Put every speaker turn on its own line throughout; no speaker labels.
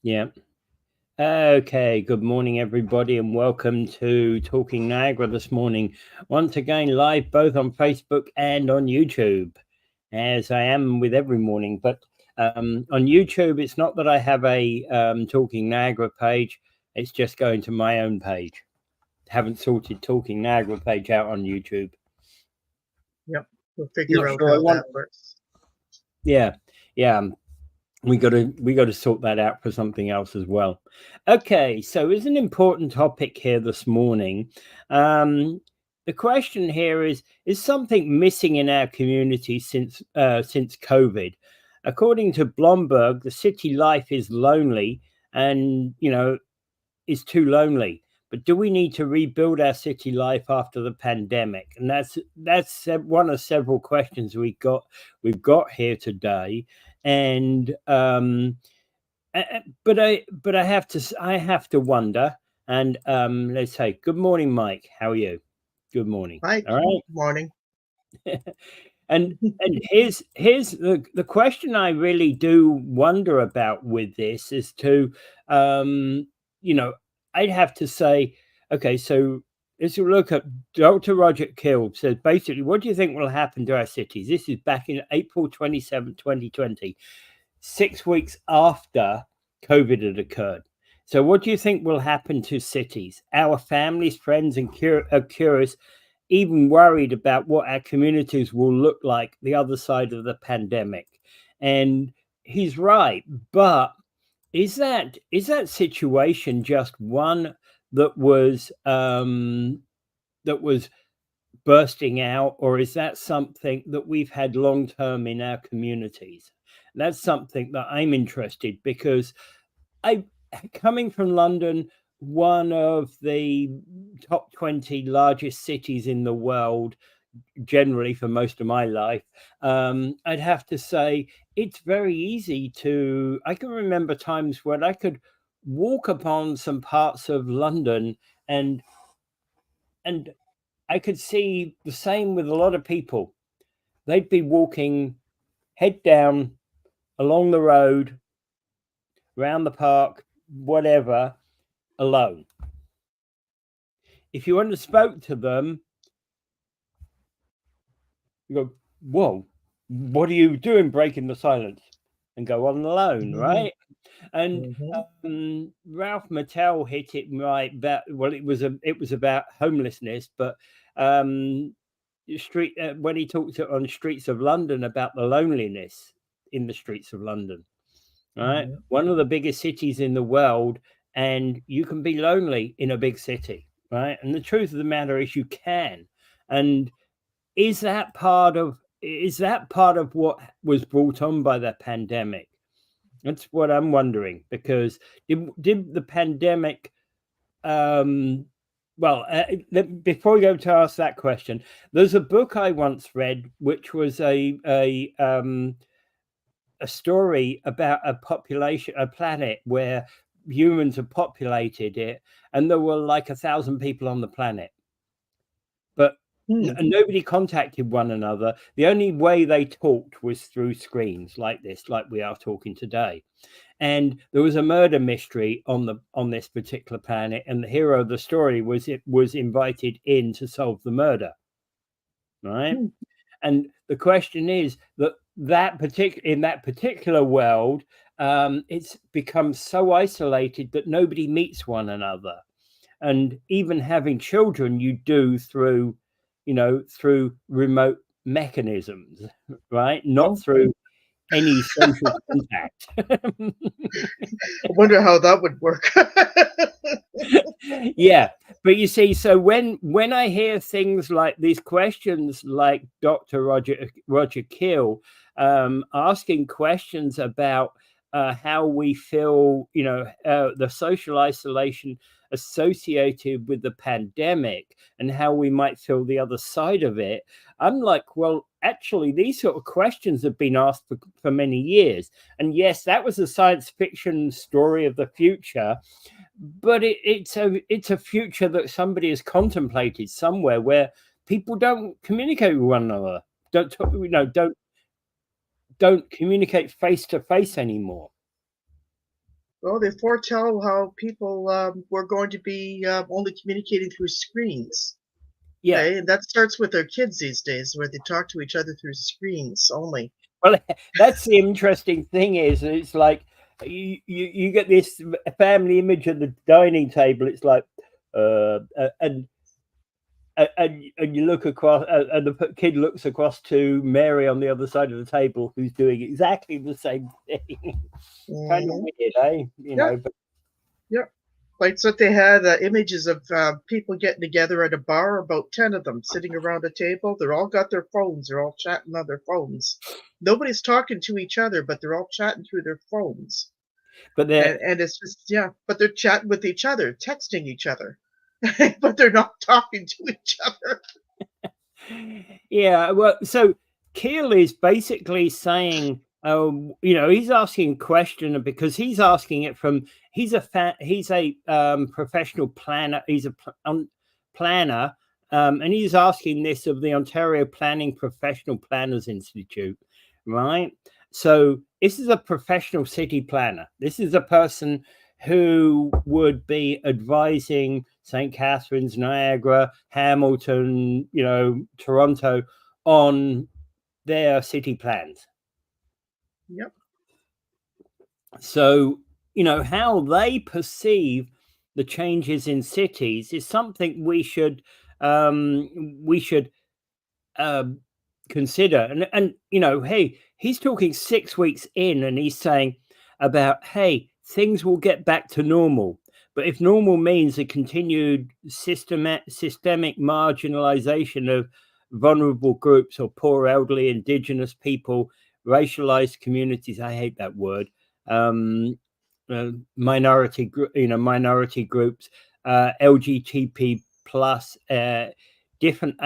Yeah. Okay. Good morning, everybody, and welcome to Talking Niagara this morning. Once again, live both on Facebook and on YouTube, as I am with every morning. But on YouTube, it's not that I have a Talking Niagara page, it's just going to my own page. Haven't sorted Talking Niagara page out on YouTube.
Yep, we'll figure
Not
out
sure I
how
want.
that works.
Yeah. Yeah. We got to sort that out for something else as well. Okay, so it's an important topic here this morning. Um, the question here is something missing in our community since COVID? According to Blomberg, the city life is lonely, and is too lonely. But do we need to rebuild our city life after the pandemic? And that's one of several questions we've got here today. And but I have to wonder. And let's say good morning, Mike. How are you? Good morning.
Hi,
All right.
morning.
And here's the question I really do wonder about with this is to um you know I'd have to say, okay, so let's look at Dr. Roger Kill says basically, what do you think will happen to our cities? This is back in April 27, 2020, 6 weeks after COVID had occurred. So what do you think will happen to cities? Our families, friends, and are curious, even worried about what our communities will look like the other side of the pandemic. And he's right, but is that situation just one that was bursting out, or is that something that we've had long term in our communities? That's something that I'm interested, because I coming from London, one of the top 20 largest cities in the world, generally for most of my life, I'd have to say it's very easy to. I can remember times when I could walk upon some parts of London, and and I could see the same with a lot of people. They'd be walking head down along the road, round the park, whatever, alone. If you went and spoke to them, you go, "Whoa, what are you doing breaking the silence?" And go on alone,
Mhm,
right? And
mhm.
Ralph Mattel hit it right. Well, it was about homelessness, but um, street when he talked on Streets of London about the loneliness in the streets of London, right?
Mhm.
One of the biggest cities in the world, and you can be lonely in a big city, right? And the truth of the matter is, you can. And is that part of what was brought on by the pandemic? That's what I'm wondering, because did the pandemic well, before we go to ask that question, there's a book I once read which was a story about a planet where humans have populated it, and there were like 1,000 people on the planet, but
Hmm.
nobody contacted one another. The only way they talked was through screens like this, like we are talking today. And there was a murder mystery on this particular planet, and the hero of the story was invited in to solve the murder, right?
Hmm.
And the question is in that particular world, it's become so isolated that nobody meets one another. And even having children, you do through remote mechanisms, right? Not
Oh,
through any social contact.
I wonder how that would work.
Yeah, but you see, so when I hear things like these questions, like Dr. Roger Kill asking questions about how we feel, the social isolation associated with the pandemic, and how we might feel the other side of it, I'm like, well, actually, these sort of questions have been asked for many years. And yes, that was a science fiction story of the future, but it's a future that somebody has contemplated somewhere, where people don't communicate with one another, don't talk, don't communicate face to face anymore.
Well, they foretell how people were going to be only communicating through screens.
Yeah.
Okay, and that starts with their kids these days, where they talk to each other through screens only.
Well, that's the interesting thing is it's like you get this family image at the dining table. It's like, and and you look across, and the kid looks across to Mary on the other side of the table, who's doing exactly the same thing. Kind of
Hmm.
weird, eh? You
Yeah,
know, but
yeah. Like so they had images of people getting together at a bar, about 10 of them sitting around a table. They're all got their phones. They're all chatting on their phones. Nobody's talking to each other, but they're all chatting through their phones.
but
And it's just, yeah, but they're chatting with each other, texting each other, but they're not talking to each other.
yeah, well, so Keel is basically saying, he's asking a question because he's asking it from he's a professional planner. He's a planner, and he's asking this of the Ontario Planning Professional Planners Institute, right? So this is a professional city planner. This is a person who would be advising St. Catharines, Niagara, Hamilton, Toronto on their city plans.
Yep.
So, how they perceive the changes in cities is something we should um, consider. And hey, he's talking 6 weeks in, and he's saying about, hey, things will get back to normal. But if normal means a continued systemic marginalization of vulnerable groups or poor, elderly, indigenous people, racialized communities, I hate that word, minority groups, LGBT plus, different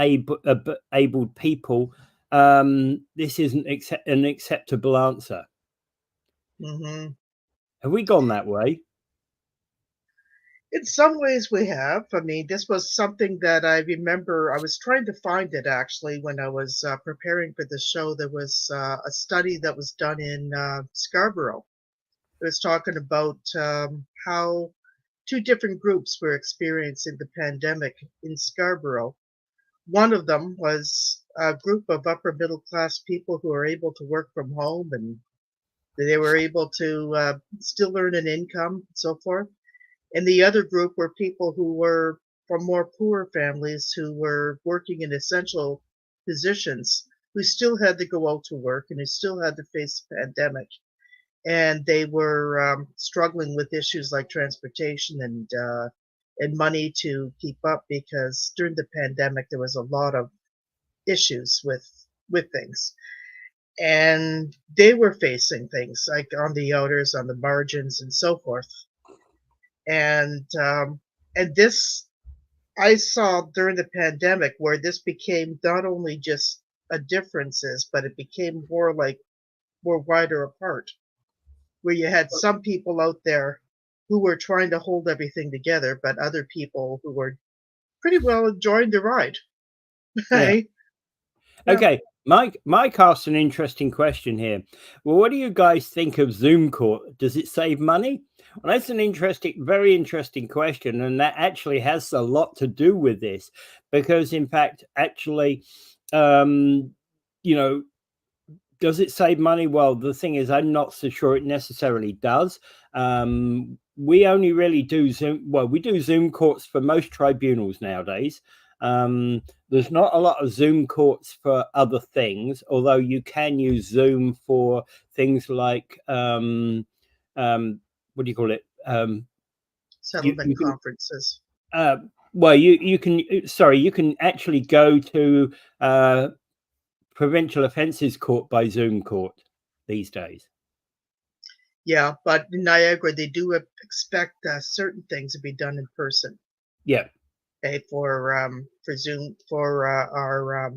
abled people, this isn't an acceptable answer.
Hmm.
Have we gone that way?
In some ways, we have. I mean, this was something that I remember. I was trying to find it actually when I was preparing for the show. There was a study that was done in Scarborough. It was talking about how two different groups were experiencing the pandemic in Scarborough. One of them was a group of upper middle class people who are able to work from home and they were able to still earn an income and so forth. And the other group were people who were from more poor families who were working in essential positions, who still had to go out to work and who still had to face the pandemic. And they were struggling with issues like transportation and money to keep up because during the pandemic there was a lot of issues with things, and they were facing things like on the outers, on the margins, and so forth. And this I saw during the pandemic where this became not only just a differences, but it became more like more wider apart, where you had some people out there who were trying to hold everything together, but other people who were pretty well enjoying the ride.
Yeah.
Hey, yeah.
Okay. Mike asked an interesting question here. Well, what do you guys think of Zoom Court? Does it save money? Well, that's an very interesting question, and that actually has a lot to do with this, because in fact, actually, um, you know, does it save money? Well, the thing is, I'm not so sure it necessarily does. We only really do Zoom. Well, we do Zoom courts for most tribunals nowadays. Um, there's not a lot of Zoom courts for other things, although you can use Zoom for things like what do you call it? You
Settlement
can
conferences.
uh, well, you can sorry, you can actually go to provincial offences court by Zoom court these days.
Yeah, but in Niagara, they do expect certain things to be done in person.
Yeah,
Okay, for Zoom for our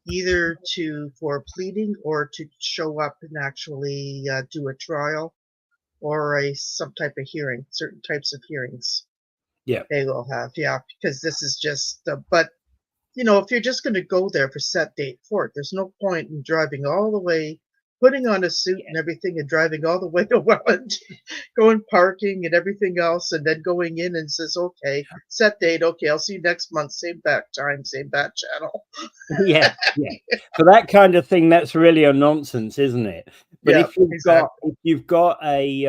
either to for pleading or to show up and actually do a trial or a some type of hearing. Certain types of hearings
yeah,
they will have, yeah, because this is just. But if you're just going to go there for set date court, there's no point in driving all the way, putting on a suit and everything and driving all the way to Welland, going parking and everything else, and then going in and says, okay, set date, okay, I'll see you next month, same back time, same back channel.
Yeah, yeah. For that kind of thing, that's really a nonsense, isn't it? But
Yeah,
if you've got
exactly.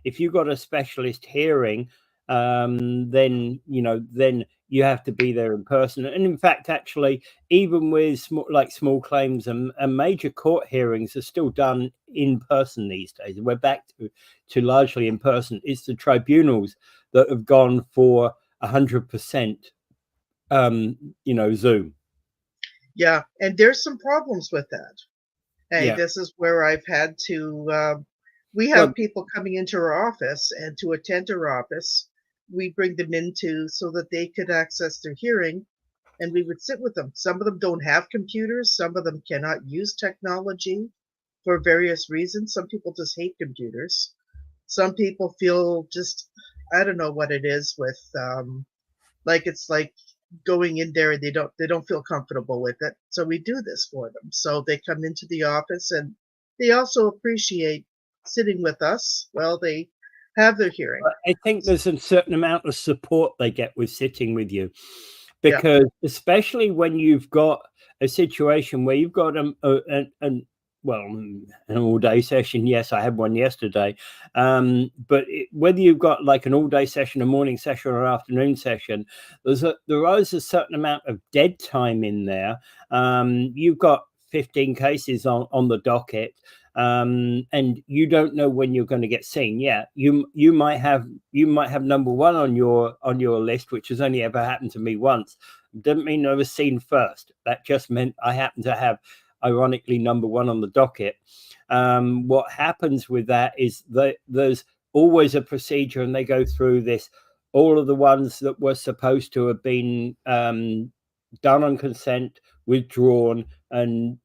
if you've got a specialist hearing, then then you have to be there in person. And in fact, actually, even with small claims and major court hearings are still done in person these days. We're back to largely in person. It's the tribunals that have gone for 100% Zoom.
Yeah, and there's some problems with that. Hey,
Yeah.
this is where I've had to. We
Well,
have people coming into our office, and to attend our office, we bring them into so that they could access their hearing, and we would sit with them. Some of them don't have computers. Some of them cannot use technology for various reasons. Some people just hate computers. Some people feel just, I don't know what it is with, like it's like going in there and they don't feel comfortable with it. So we do this for them. So they come into the office and they also appreciate sitting with us while they have their hearing.
I think there's a certain amount of support they get with sitting with you,
Yeah.
because especially when you've got a situation where you've got well, an all-day session. Yes, I had one yesterday. But whether you've got like an all-day session, a morning session, or an afternoon session, there is a certain amount of dead time in there. You've got 15 cases on the docket, and you don't know when you're going to get seen. Yeah, you might have number one on your list, which has only ever happened to me once. Doesn't mean I was seen first. That just meant I happened to have, ironically, number one on the docket. What happens with that is that there's always a procedure, and they go through this. All of the ones that were supposed to have been done on consent, withdrawn, and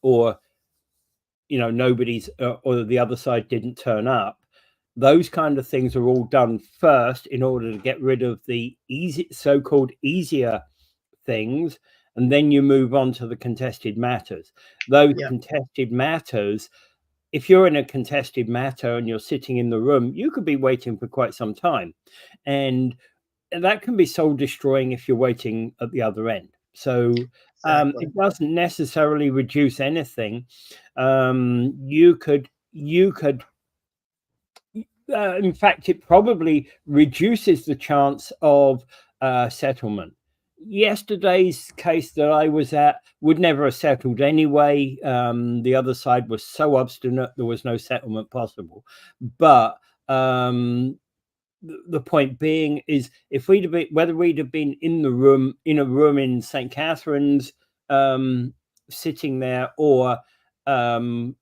or nobody's or the other side didn't turn up. Those kind of things are all done first in order to get rid of the so-called easier things, and then you move on to the contested matters. Those
Yeah.
contested matters, if you're in a contested matter and you're sitting in the room, you could be waiting for quite some time, and that can be soul destroying if you're waiting at the other end. So
Exactly.
it doesn't necessarily reduce anything. You could in fact, it probably reduces the chance of settlement. Yesterday's case that I was at would never have settled anyway. The other side was so obstinate, there was no settlement possible. But the point being is, if whether we'd have been in a room in St. Catherine's, sitting there, or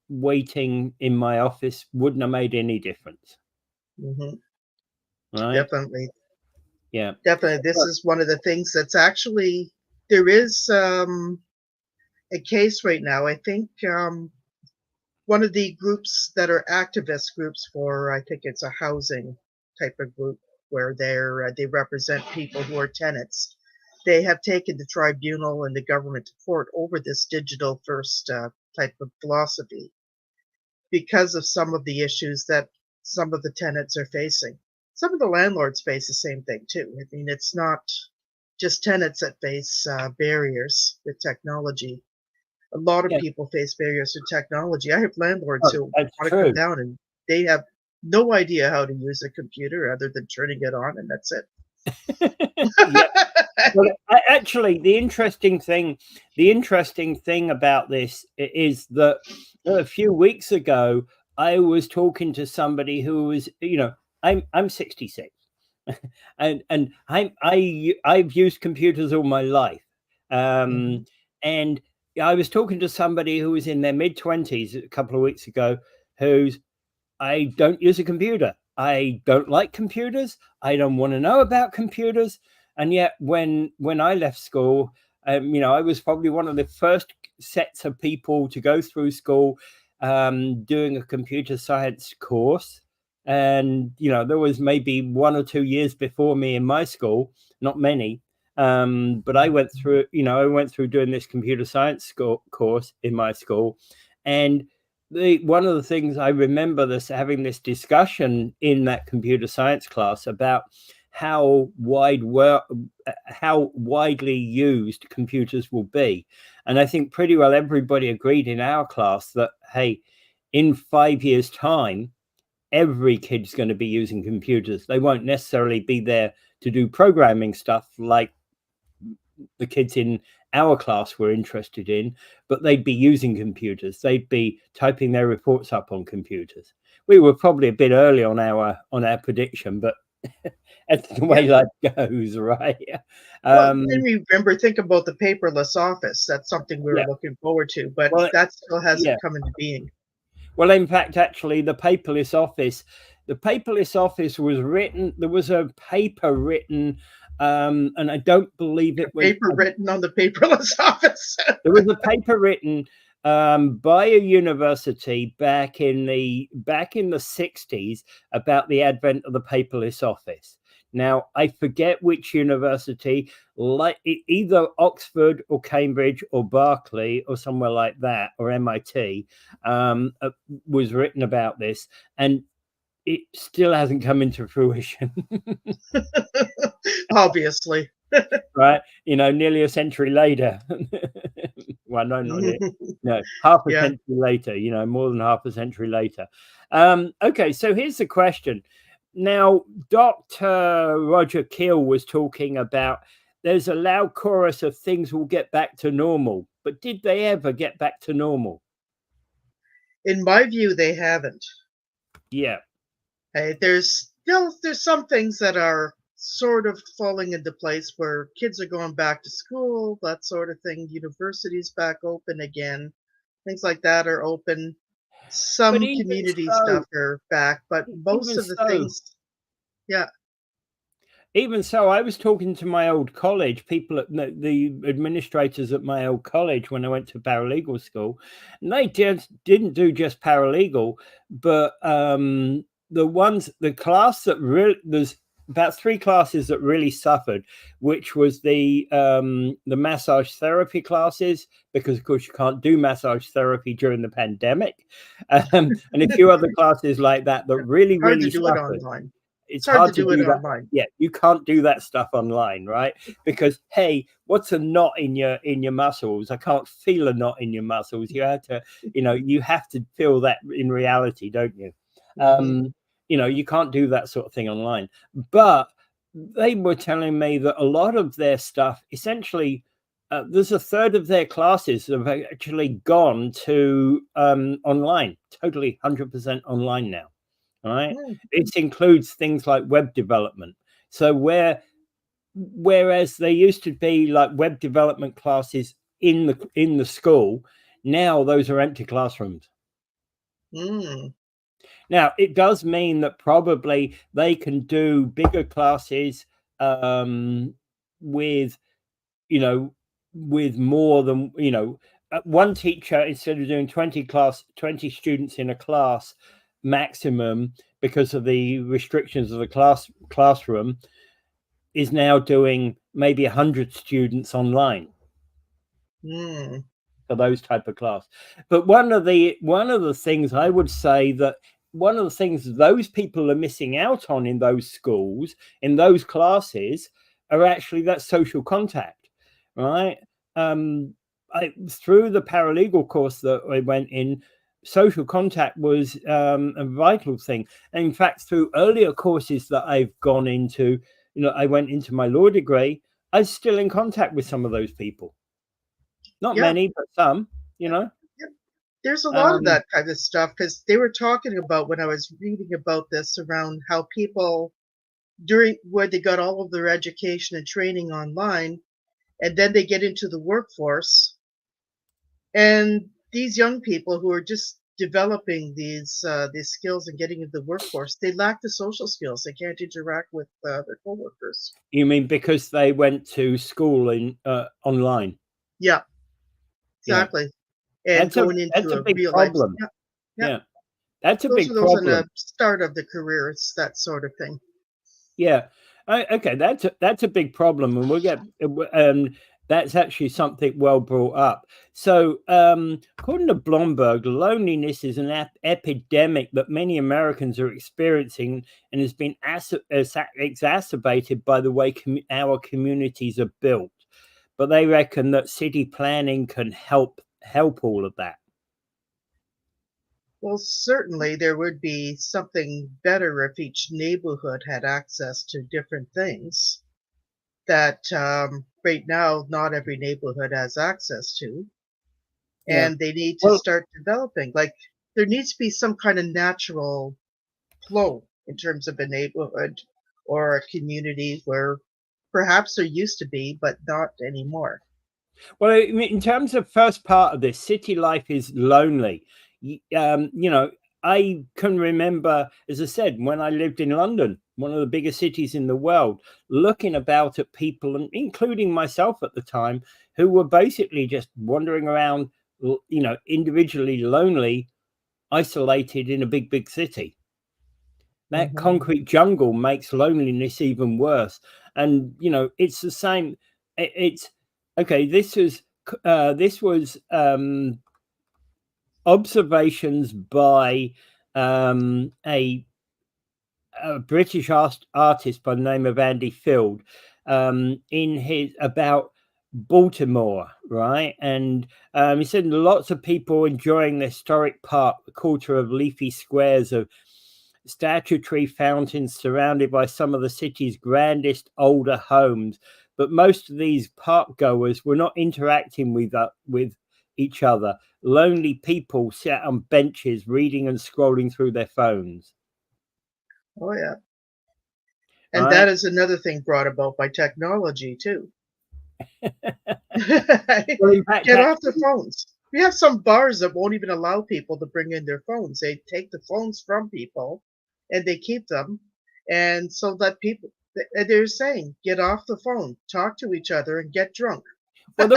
waiting in my office, wouldn't have made any difference.
Hmm.
Right?
Definitely.
Yeah.
Definitely. This
But,
is one of the things that's actually, there is a case right now. I think one of the groups that are activist groups for, I think it's a housing type of group where they represent people who are tenants. They have taken the tribunal and the government to court over this digital first type of philosophy because of some of the issues that some of the tenants are facing. Some of the landlords face the same thing too. I mean, it's not just tenants that face barriers with technology. A lot of
yeah,
people face barriers with technology. I have landlords who
that's
want to come
true.
down and they have no idea how to use a computer other than turning it on, and that's it.
Yeah. Well, actually, the interesting thing about this is that a few weeks ago, I was talking to somebody who was, I'm 66, and I've used computers all my life,
Mhm,
and I was talking to somebody who was in their mid-20s a couple of weeks ago, who's I don't use a computer. I don't like computers. I don't want to know about computers. And yet, when I left school, I was probably one of the first sets of people to go through school, doing a computer science course. And there was maybe 1 or 2 years before me in my school, not many. But I went through doing this computer science course in my school, and one of the things I remember this having this discussion in that computer science class about how how widely used computers will be. And I think pretty well everybody agreed in our class that, hey, in 5 years' time, every kid's going to be using computers. They won't necessarily be there to do programming stuff like the kids in our class were interested in, but they'd be using computers. They'd be typing their reports up on computers. We were probably a bit early on our prediction, but that's the way
Yeah.
life goes, right?
Well, then remember, think about the paperless office. That's something we were
Yeah.
looking forward to, but
Well,
that still hasn't
yeah.
come into being.
Well, in fact, actually, the paperless office was written. There was a paper written, and I don't believe
A
it was.
paper written on the paperless office.
There was a paper written by a university back in the 60s about the advent of the paperless office. Now, I forget which university, like either Oxford or Cambridge or Berkeley or somewhere like that, or MIT, was written about this, and it still hasn't come into fruition.
Obviously.
Right? Nearly a century later. Well, no, not near. No, half a
Yeah.
century later, more than half a century later. Okay, so here's the question. Now, Dr. Roger Keel was talking about there's a loud chorus of things will get back to normal, but did they ever get back to normal?
In my view, they haven't.
Yeah.
There's some things that are sort of falling into place where kids are going back to school, that sort of thing. Universities back open again. Things like that are open.
But
Some community stuff are back, but most
even
of the
so,
things, yeah.
even so, I was talking to my old college, people at the administrators at my old college when I went to paralegal school, and they didn't do just paralegal, but the class that really, there's about 3 classes that really suffered, which was the massage therapy classes, because of course you can't do massage therapy during the pandemic, and a few other classes like that really,
Hard to
really
do it
suffered.
online.
It's
It's hard to
hard to
do it
do that.
online.
Yeah, you can't do that stuff online, right? Because hey, what's a knot in your muscles? I can't feel a knot in your muscles. You have to feel that in reality, don't you?
Mhm.
You can't do that sort of thing online. But they were telling me that a lot of their stuff, essentially, there's a third of their classes have actually gone to online, totally 100% online now. Right?
Mm.
It includes things like web development. So whereas there used to be like web development classes in the school, now those are empty classrooms.
Mm.
Now, it does mean that probably they can do bigger classes with, with more than, one teacher, instead of doing 20 students in a class maximum because of the restrictions of the classroom, is now doing maybe 100 students online
Mm.
for those type of class. But one of the things I would say that one of the things those people are missing out on in those schools, in those classes, are actually that social contact, right? Through the paralegal course that I went in, social contact was a vital thing. And in fact, through earlier courses that I've gone into, I went into my law degree, I'm still in contact with some of those people. Not
Yeah.
many, but some, you
Yeah.
know.
Yeah. There's a lot of
Um,
that kind of stuff because they were talking about when I was reading about this around how people during where they got all of their education and training online, and then they get into the workforce, and these young people who are just developing these skills and getting into the workforce, they lack the social skills. They can't interact with their coworkers.
you mean because they went to school in online?
Yeah,
Yeah,
exactly. And
that's a
going into
that's a
a
big
real life,
problem.
yeah, yeah.
Yeah, that's a
Those
big
are those in
problem.
the start of the career. It's that sort of thing.
Yeah. Okay, that's a big problem, and we'll get that's actually something well brought up. So, according to Blomberg, loneliness is an epidemic that many Americans are experiencing and has been exacerbated by the way our communities are built. But they reckon that city planning can help all of that.
Well, certainly there would be something better if each neighborhood had access to different things that right now not every neighborhood has access to,
Yeah.
and they need to
Well,
start developing. Like there needs to be some kind of natural flow in terms of a neighborhood or a community where perhaps there used to be, but not anymore.
well, I mean, in terms of first part of this, city life is lonely. You know, I can remember, as I said, when I lived in London, one of the biggest cities in the world, looking about at people, and including myself at the time, who were basically just wandering around, individually lonely, isolated in a big city. That
Hmm.
concrete jungle makes loneliness even worse. And it's the same. It's okay. This was observations by a British artist by the name of Andy Field, in his about Baltimore, right? And he said lots of people enjoying the historic park, a quarter of leafy squares of statuary fountains surrounded by some of the city's grandest older homes. But most of these park goers were not interacting with each other. Lonely people sat on benches reading and scrolling through their phones,
Oh yeah. And that
right?
is another thing brought about by technology too.
Well, in fact,
Get off the phones. We have some bars that won't even allow people to bring in their phones. They take the phones from people and they keep them. And so that people, they're saying, get off the phone, talk to each other, and get drunk.
well,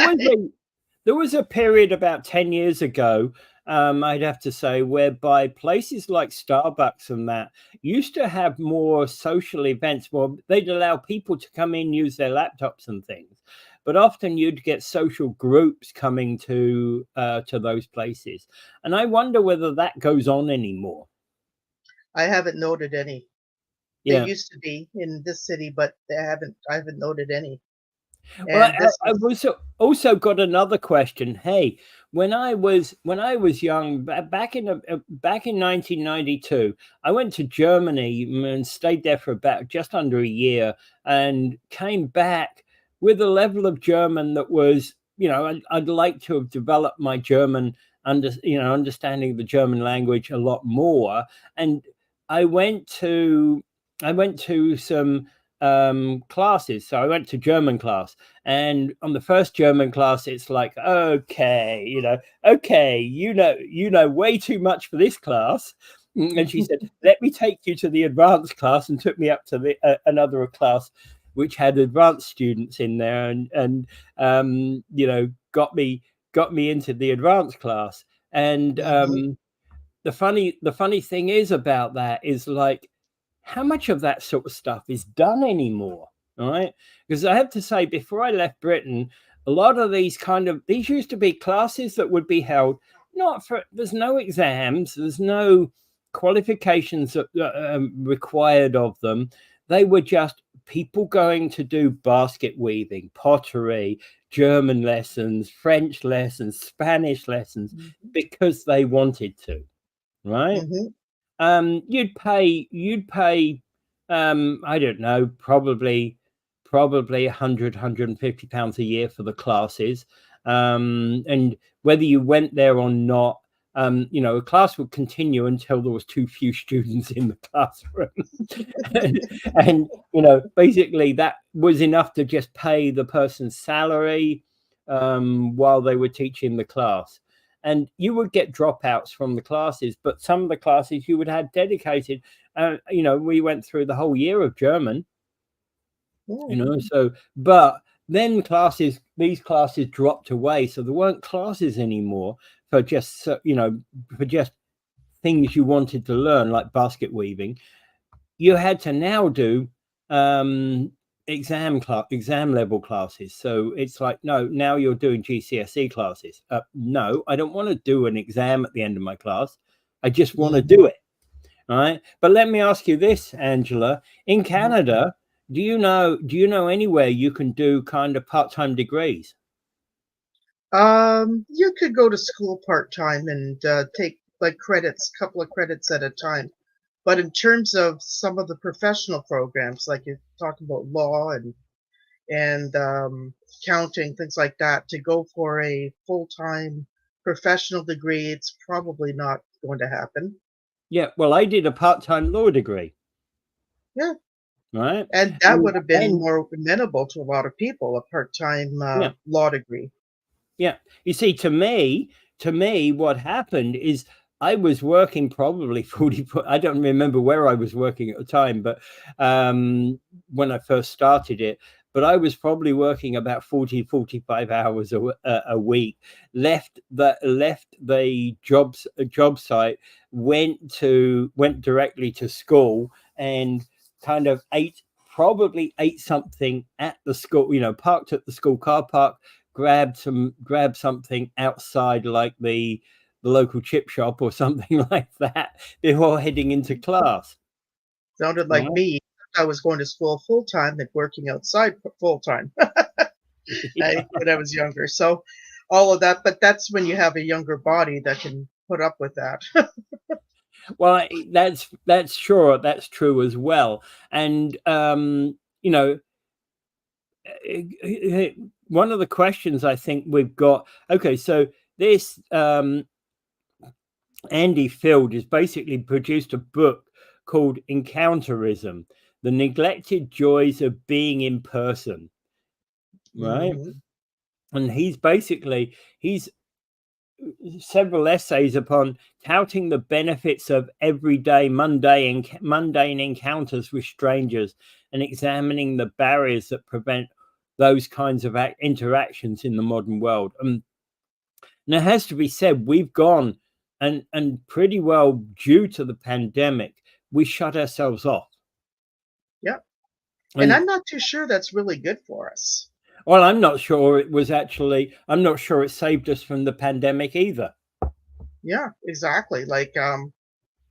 there was a period about 10 years ago, I'd have to say, whereby places like Starbucks and that used to have more social events. Well, they'd allow people to come in, use their laptops and things. But often you'd get social groups coming to those places. And I wonder whether that goes on anymore.
I haven't noted any. They
Yeah.
used to be in this city, but I haven't noted any.
Well,
And this
I've
is,
also got another question. Hey, when I was young, back in 1992, I went to Germany and stayed there for about just under a year, and came back with a level of German that was, I'd like to have developed my German understanding of the German language a lot more. And I went to I went to some classes. So I went to German class, and on the first German class, it's like, okay, okay, you know way too much for this class. And she said, let me take you to the advanced class, and took me up to the another class which had advanced students in there, and got me into the advanced class. And
mhm.
the funny thing is about that is, like, how much of that sort of stuff is done anymore, right? Because I have to say, before I left Britain, a lot of these used to be classes that would be held, not for there's no exams, there's no qualifications required of them. They were just people going to do basket weaving, pottery, German lessons, French lessons, Spanish lessons,
Mhm.
because they wanted to, right?
Mhm.
You'd pay, I don't know, probably 150 pounds a year for the classes. And whether you went there or not, a class would continue until there was too few students in the classroom. And basically that was enough to just pay the person's salary while they were teaching the class. And you would get dropouts from the classes, but some of the classes you would have dedicated. We went through the whole year of German,
Mm.
so, but then these classes dropped away, so there weren't classes anymore for just things you wanted to learn, like basket weaving. You had to now do exam level classes. So it's like, no, now you're doing GCSE classes. No, I don't want to do an exam at the end of my class. I just want to
Mhm,
do it. All right. But let me ask you this, Angela. In
mhm.
Canada, do you know anywhere you can do kind of part-time degrees?
You could go to school part-time and, take, like, couple of credits at a time. But in terms of some of the professional programs, like you're talking about law and accounting, things like that, to go for a full-time professional degree, it's probably not going to happen.
Yeah. Well, I did a part-time law degree,
Yeah,
right?
and that
And
would have been
and
more amenable to a lot of people, a part-time,
yeah.
law degree.
Yeah. You see, to me, what happened is I was working probably 40, I don't remember where I was working at the time, but when I first started it, but I was probably working about 40, 45 hours a week, left the job site, went directly to school and kind of probably ate something at the school, parked at the school car park, grabbed something outside like the local chip shop or something like that before heading into class.
Sounded like
Right?
me. I was going to school full-time and working outside full-time. When I was younger. So all of that, but that's when you have a younger body that can put up with that.
Well, that's sure, that's true as well. And you know one of the questions I think we've got, okay, so this Andy Field has basically produced a book called Encounterism: The Neglected Joys of Being in Person, right?
Mhm,
And he's several essays upon touting the benefits of everyday mundane encounters with strangers and examining the barriers that prevent those kinds of interactions in the modern world. And it has to be said, we've gone and pretty well, due to the pandemic, we shut ourselves off.
yep, and
And
I'm not too sure that's really good for us.
well, I'm not sure it saved us from the pandemic either.
Yeah, exactly, like,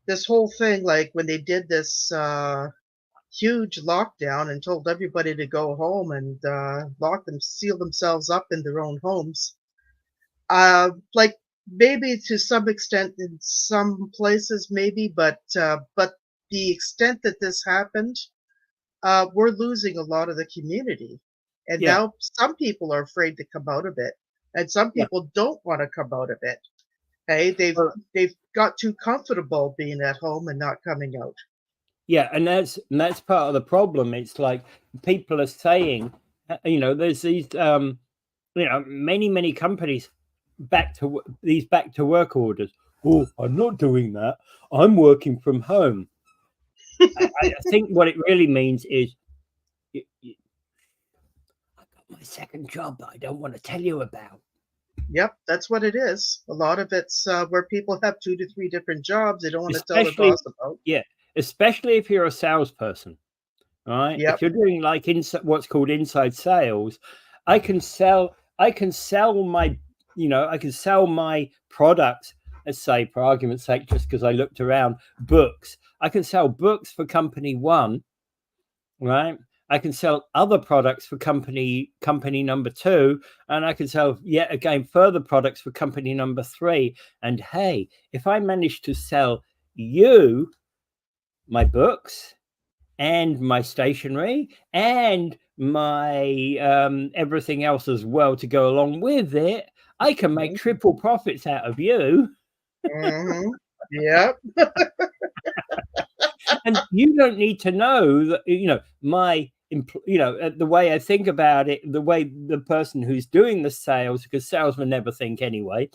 this whole thing, like, when they did this, huge lockdown and told everybody to go home and, seal themselves up in their own homes, like, maybe to some extent in some places, maybe, but the extent that this happened, we're losing a lot of the community. And
Yeah.
now some people are afraid to come out of it, and some
Yeah.
people don't want to come out of it. Hey, they've got too comfortable being at home and not coming out.
Yeah, and that's part of the problem. It's like people are saying, there's these, many companies back to work orders. Oh, I'm not doing that. I'm working from home. I think what it really means is, I got my second job that I don't want to tell you about.
Yep, that's what it is. A lot of it's where people have 2 to 3 different jobs they don't want to tell their
Especially,
boss about.
yeah, especially if you're a salesperson. Right? If
Yep.
you're doing like what's called inside sales, I can sell my products. Let's say, for argument's sake, just because I looked around, books. I can sell books for company one, right? I can sell other products for company number two, and I can sell yet again further products for company number three. And hey, if I manage to sell you my books and my stationery and my everything else as well to go along with it, I can make
Mhm.
triple profits out of you.
Mhm. Yep.
And you don't need to know that, the way I think about it, the way the person who's doing the sales, because salesmen never think anyway,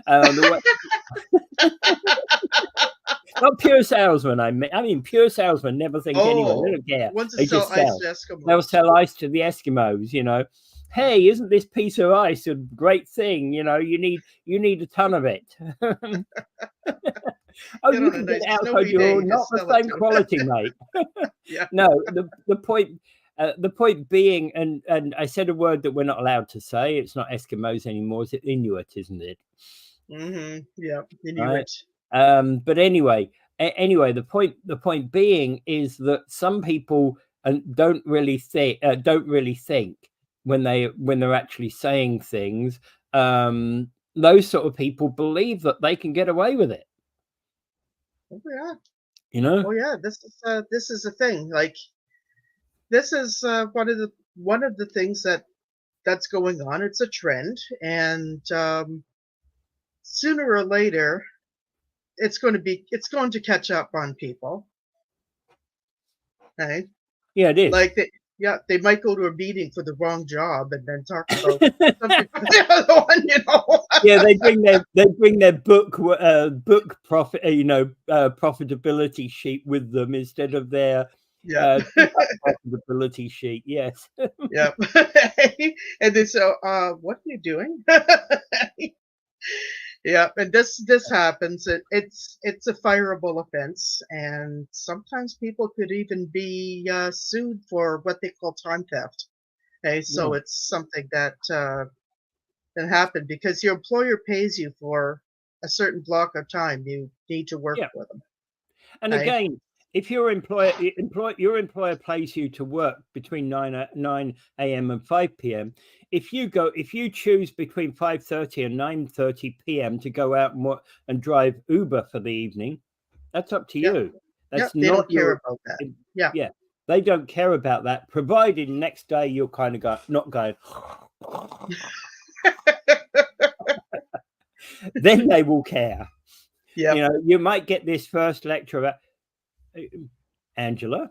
the way, not pure salesman. I mean, pure salesmen never think anyway. They
Oh,
don't care.
ones that
They
sell
just
ice
sell.
to
They'll
Eskimos.
sell ice to the Eskimos. Hey, isn't this piece of ice a great thing? You need a ton of it. Oh,
Get
you
on a
can get
nice
it outside
snowy day,
your
you
not
just
the
sell it
same
to 'em.
quality, mate.
Yeah.
No, the point. The point being, and I said a word that we're not allowed to say. It's not Eskimos anymore. It's Inuit, isn't it?
Yeah,
Right.
Inuit.
But anyway, the point being is that some people don't really think when they're actually saying things. Those sort of people believe that they can get away with it.
Oh yeah.
You know.
Oh yeah. This is a thing. Like this is one of the things that's going on. It's a trend, and sooner or later, it's going to catch up on people. Okay.
Yeah, it is.
Like they might go to a meeting for the wrong job and then talk about something for the other one, you know.
Yeah, they bring their book profit, profitability sheet with them instead of their
Yeah.
profitability sheet. Yes.
Yeah. And then so what are you doing? Yeah, and this happens. It's a fireable offense, and sometimes people could even be sued for what they call time theft. Okay,
Yeah.
so it's something that happened because your employer pays you for a certain block of time you need to work
Yeah.
for them.
And
Okay?
again, if your employer pays you to work between 9 a.m. and 5 p.m., if you choose between 5:30 and 9:30 p.m. to go out and drive Uber for the evening, that's up to
Yep.
you.
Yep.
That's
They
not
don't care
your.
about that. Yeah.
Yeah, they don't care about that, provided next day you're kind of not going. Then they will care.
Yep.
You might get this first lecture about Angela.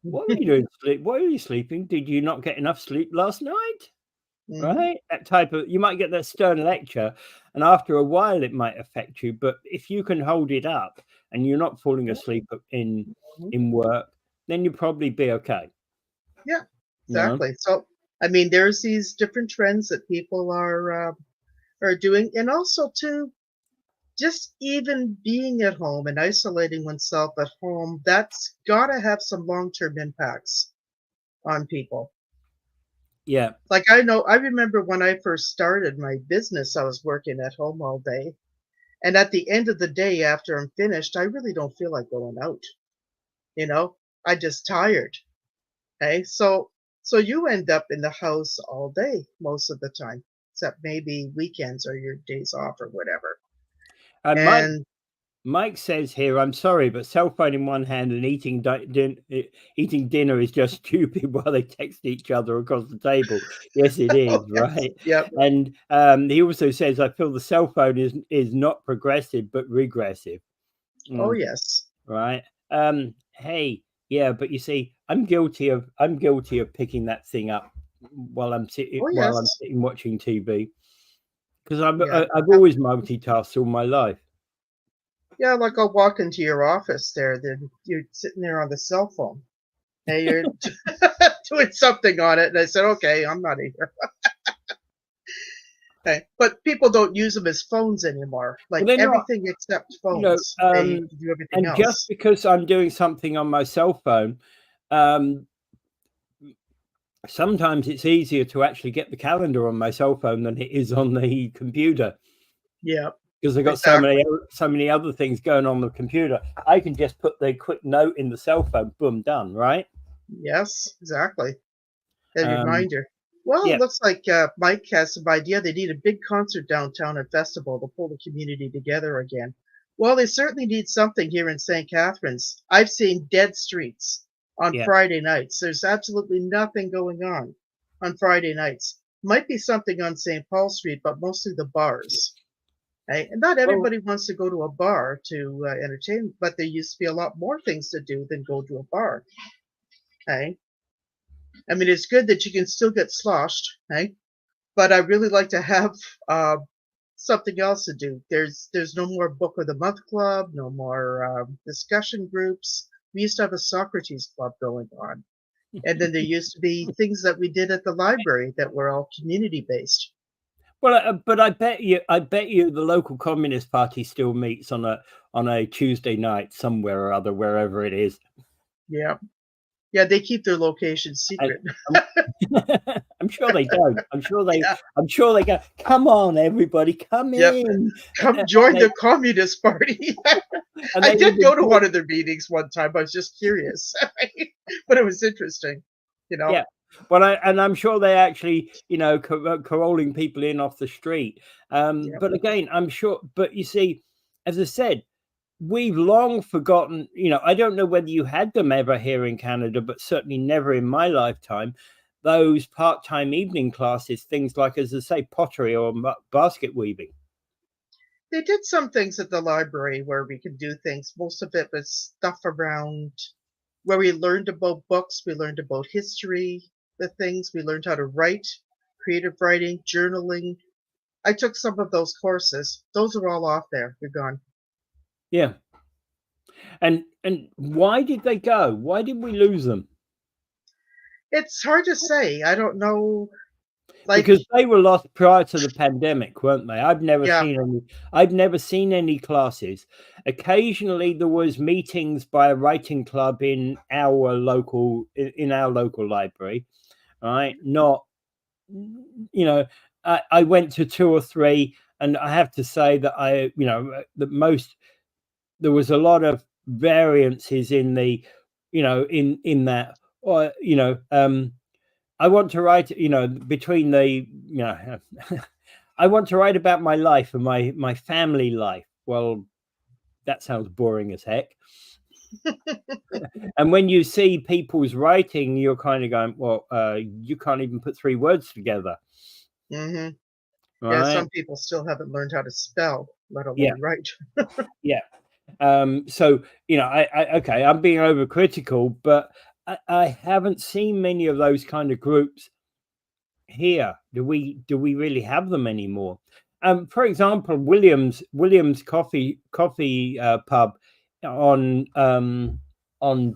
What were you doing? Why were you sleeping? Did you not get enough sleep last night? Right? That type of, you might get that stern lecture, and after a while it might affect you. But if you can hold it up and you're not falling asleep in work, then you'll probably be okay.
Yeah,
You know?
exactly. So, I mean, there's these different trends that people are doing, and also too, just even being at home and isolating oneself at home, that's got to have some long-term impacts on people.
Yeah.
Like I remember when I first started my business, I was working at home all day, and at the end of the day, after I'm finished, I really don't feel like going out. You know, I just tired. Okay, so you end up in the house all day most of the time, except maybe weekends or your days off or whatever.
And
And
Mike says here, I'm sorry, but cell phone in one hand and eating dinner is just stupid while they text each other across the table. Yes, it is,
oh yes,
right?
yep,
And he also says, I feel the cell phone is not progressive but regressive.
oh yes,
Right. Hey, yeah, but you see, I'm guilty of picking that thing up while I'm
oh yes,
sitting watching TV because
yeah,
I've always multitasked all my life.
yeah. Like I'll walk into your office there, then you're sitting there on the cell phone, and you're doing something on it, and I said, okay, I'm not here. Okay, but people don't use them as phones anymore.
Well,
Like
they're not,
everything except phones, they do everything
and just
else.
because I'm doing something on my cell phone, um, sometimes it's easier to actually get the calendar on my cell phone than it is on the computer
Yeah,
because I've got
exactly.
so many other things going on the computer. I can just put the quick note in the cell phone, boom, done, right?
Yes, exactly. A
Um,
reminder. Well, it
yeah,
looks like Mike has some idea. They need a big concert downtown at Festival to pull the community together again. Well, they certainly need something here in St. Catharines. I've seen dead streets on
yeah.
Friday nights. There's absolutely nothing going on Friday nights. Might be something on St. Paul Street, but mostly the bars. Right? And not
Well,
everybody wants to go to a bar to entertain, but there used to be a lot more things to do than go to a bar. Okay? I mean, it's good that you can still get sloshed, right? But I really like to have something else to do. There's no more book of the month club, no more discussion groups. We used to have a Socrates club going on, and then there used to be things that we did at the library that were all community based.
well, but I bet you, the local Communist Party still meets on a Tuesday night somewhere or other, wherever it is.
Yeah, Yeah, they keep their location
I,
secret.
I'm, I'm sure they don't.
Yeah.
I'm sure they go, come on, everybody, come
Yep.
in.
Come
And
join the Communist Party.
and
I
they
did
would
go to
employ,
one of their meetings one time. I was just curious, but it was interesting, you know?
yeah. Well, I'm sure they actually, caroling people in off the street.
Yep.
But again, I'm sure. But you see, as I said, we've long forgotten. I don't know whether you had them ever here in Canada, but certainly never in my lifetime. Those part-time evening classes, things like, as I say, pottery or basket weaving.
They did some things at the library where we could do things. Most of it was stuff around where we learned about books, we learned about history, the things, we learned how to write, creative writing, journaling. I took some of those courses. Those are all off there. They're gone.
Yeah. And why did they go? Why did we lose them?
It's hard to say. I don't know. Like,
Because they were lost prior to the pandemic, weren't they?
yeah.
I've never seen any classes. Occasionally there was meetings by a writing club in our local library, right? Not, I went to two or three, and I have to say that there was a lot of variances in the, in that, or I want to write, between the, I want to write about my life and my family life. Well, that sounds boring as heck. And when you see people's writing, you're kind of going, well, you can't even put three words together,
Hmm. Yeah,
right?
some people still haven't learned how to spell, let
Yeah,
alone write.
yeah. So okay, I'm being overcritical, but I haven't seen many of those kind of groups here. Do we really have them anymore? For example, Williams coffee pub on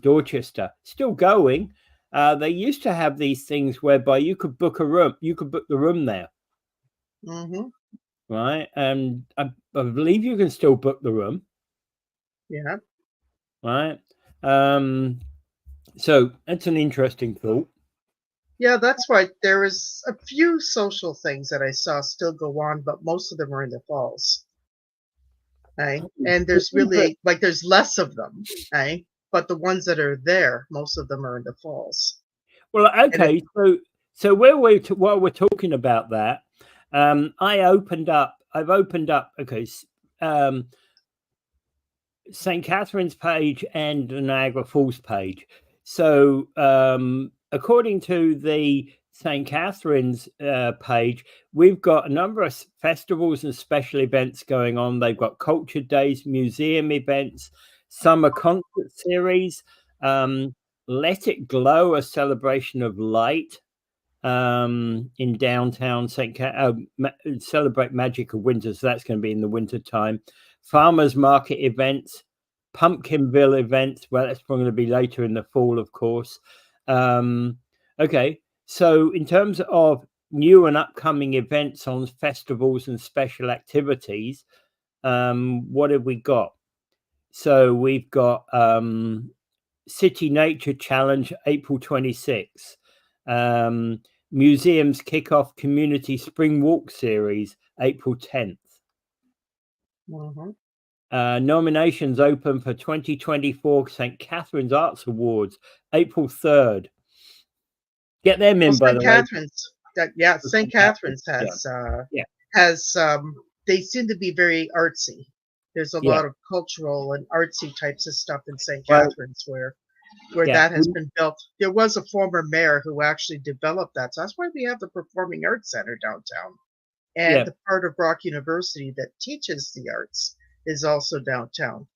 Dorchester, still going. They used to have these things whereby you could book a room, you could book the room there,
Hmm.
right? And I believe you can still book the room,
Yeah.
right? Um, so that's an interesting thought.
Yeah, that's right. There is a few social things that I saw still go on, but most of them are in the falls. Okay. And there's really like there's less of them. Okay. But the ones that are there, most of them are in the falls.
Well,
And it
okay, so while we're talking about that, I've opened up, okay, um, St. Catherine's page and the Niagara Falls page. So, according to the St. Catherine's page, we've got a number of festivals and special events going on. They've got culture days, museum events, summer concert series, um, Let It Glow, a celebration of light in downtown celebrate magic of winter, so that's going to be in the winter time. Farmers market events, Pumpkinville events, well, that's going to be later in the fall, of course. Okay, so in terms of new and upcoming events on festivals and special activities, what have we got? So we've got City Nature Challenge, April 26th. Museums Kickoff Community Spring Walk Series, April 10th.
Mhm.
Nominations open for 2024 St. Catherine's Arts Awards, April 3rd. Get them
Well,
in, by
St.
the way.
Catherine's, that yeah, St.
St. Catherine's.
Catherine's
Yeah, yeah,
has they seem to be very artsy. There's a
yeah.
lot of cultural and artsy types of stuff in St.
Well,
Catherine's where
yeah,
that has been built. There was a former mayor who actually developed that. So that's why we have the Performing Arts Center downtown. And
yeah,
the part of Brock University that teaches the arts is also downtown.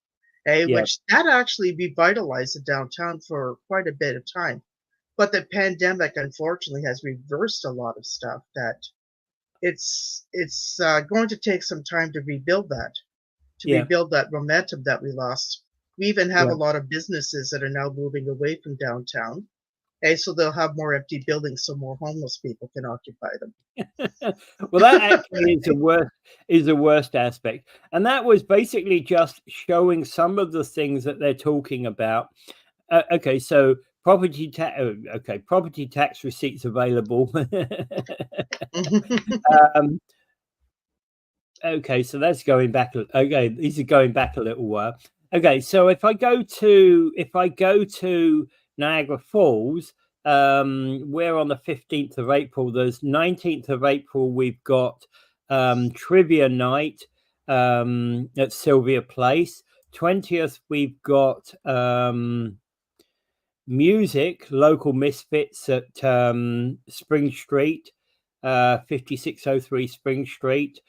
yeah,
Which that actually revitalized the downtown for quite a bit of time. But the pandemic, unfortunately, has reversed a lot of stuff that it's going to take some time to
yeah,
rebuild that momentum that we lost. We even have
yeah.
a lot of businesses that are now moving away from downtown. Okay, so they'll have more empty buildings so more homeless people can occupy them.
Well, that actually is the worst aspect, and that was basically just showing some of the things that they're talking about. Okay, so property tax. Okay, property tax receipts available. um, okay, so that's going back. Okay, these are going back a little while. Okay, so if I go to Niagara Falls, we're on the 15th of April. There's 19th of April. We've got trivia night at Sylvia Place. 20th, we've got music, local misfits at Spring Street, 5603 Spring Street.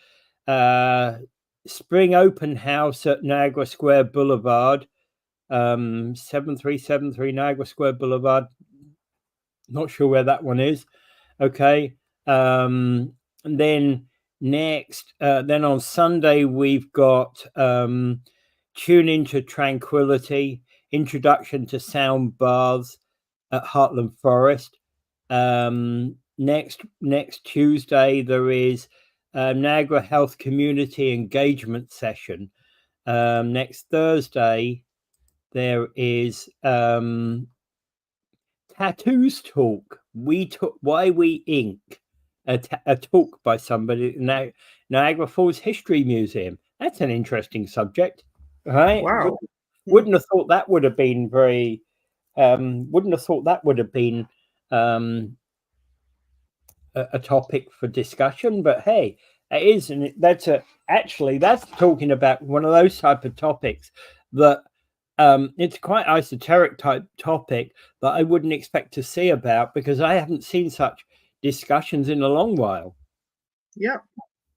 Spring open house at Niagara Square Boulevard, 7373 Niagara Square Boulevard. Not sure where that one is. Okay. And then next, then on Sunday, we've got Tune Into Tranquility, Introduction to Sound Baths at Heartland Forest. Next Tuesday, there is Niagara Health Community Engagement Session. Next Thursday, there is Tattoos Talk. Why We Ink, a talk by somebody at Niagara Falls History Museum. That's an interesting subject, right?
Wow.
Wouldn't have thought that would have been very. Wouldn't have thought that would have been a topic for discussion, but hey, it is, and that's talking about one of those type of topics that it's quite esoteric type topic that I wouldn't expect to see about, because I haven't seen such discussions in a long while.
Yeah.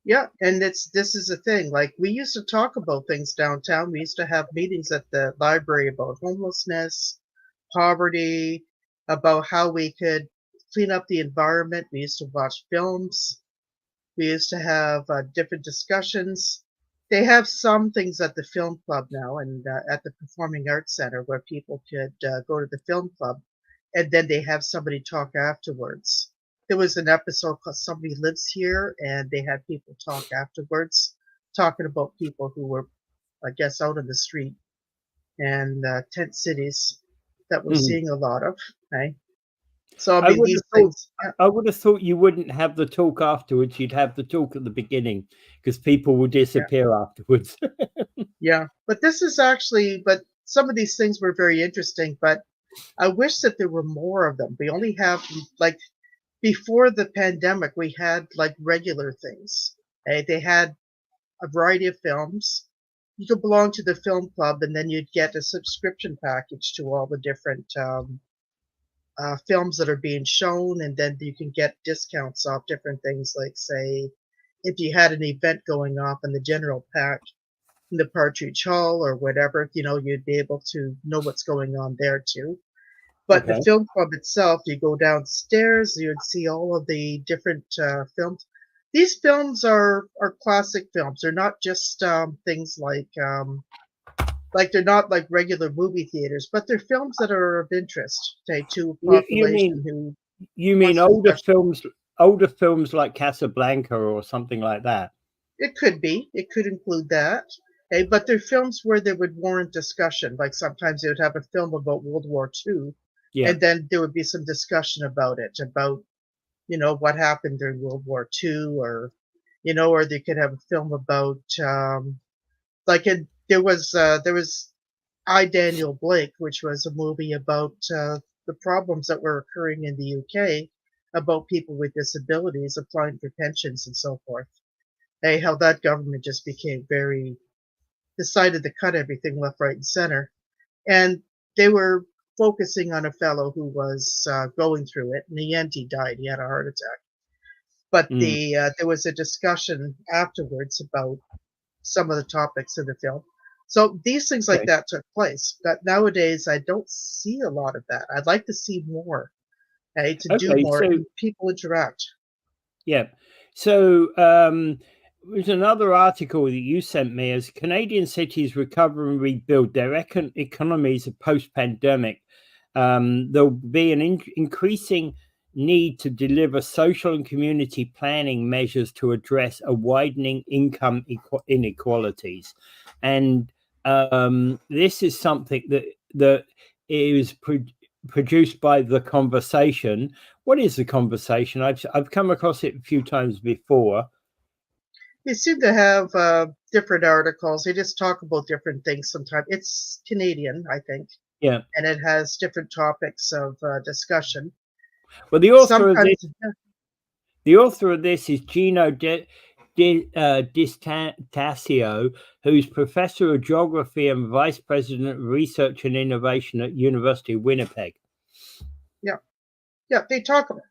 Yeah, and this is a thing. Like, we used to talk about things downtown. We used to have meetings at the library about homelessness, poverty, about how we could clean up the environment. We used to watch films. We used to have different discussions. They have some things at the film club now, and at the Performing Arts Center, where people could go to the film club, and then they have somebody talk afterwards. There was an episode called Somebody Lives Here, and they had people talk afterwards, talking about people who were, I guess, out on the street and tent cities that we're seeing a lot of. Okay, so I mean, these things. Yeah.
I would have thought you wouldn't have the talk afterwards. You'd have the talk at the beginning, because people will disappear afterwards.
Yeah, but this is actually, but some of these things were very interesting, but I wish that there were more of them. We only have, like, before the pandemic, we had like regular things. They had a variety of films. You could belong to the film club, and then you'd get a subscription package to all the different films that are being shown, and then you can get discounts off different things. Like, say, if you had an event going off in the general pack in the Partridge Hall or whatever, you'd be able to know what's going on there too. But the film club itself, you go downstairs, you'd see all of the different films. These films are classic films. They're not just things like they're not like regular movie theaters, but they're films that are of interest to a population who.
You mean older films like Casablanca or something like that?
It could be. It could include that. Okay, but they're films where they would warrant discussion. Like, sometimes they would have a film about World War II.
Yeah.
And then there would be some discussion about it, about, what happened during World War II, or, or they could have a film about, there was I, Daniel Blake, which was a movie about the problems that were occurring in the UK about people with disabilities applying for pensions and so forth. How that government just became decided to cut everything left, right, and center. And they were focusing on a fellow who was going through it. In the end, he died. He had a heart attack. But there was a discussion afterwards about some of the topics in the film. So these things like that took place. But nowadays, I don't see a lot of that. I'd like to see more, to do more, and people interact.
Yeah. So there's another article that you sent me. As Canadian cities recover and rebuild their economies post-pandemic, there'll be an increasing need to deliver social and community planning measures to address a widening income inequalities. And this is something that is produced by The Conversation. What is The Conversation? I've come across it a few times before.
They seem to have different articles. They just talk about different things sometimes. It's Canadian, I think,
Yeah.
and it has different topics of discussion.
Well,
Sometimes, yeah,
the author of this is Gino Distasio, who's professor of geography and vice president of research and innovation at University of Winnipeg.
yeah, yeah, they talk about.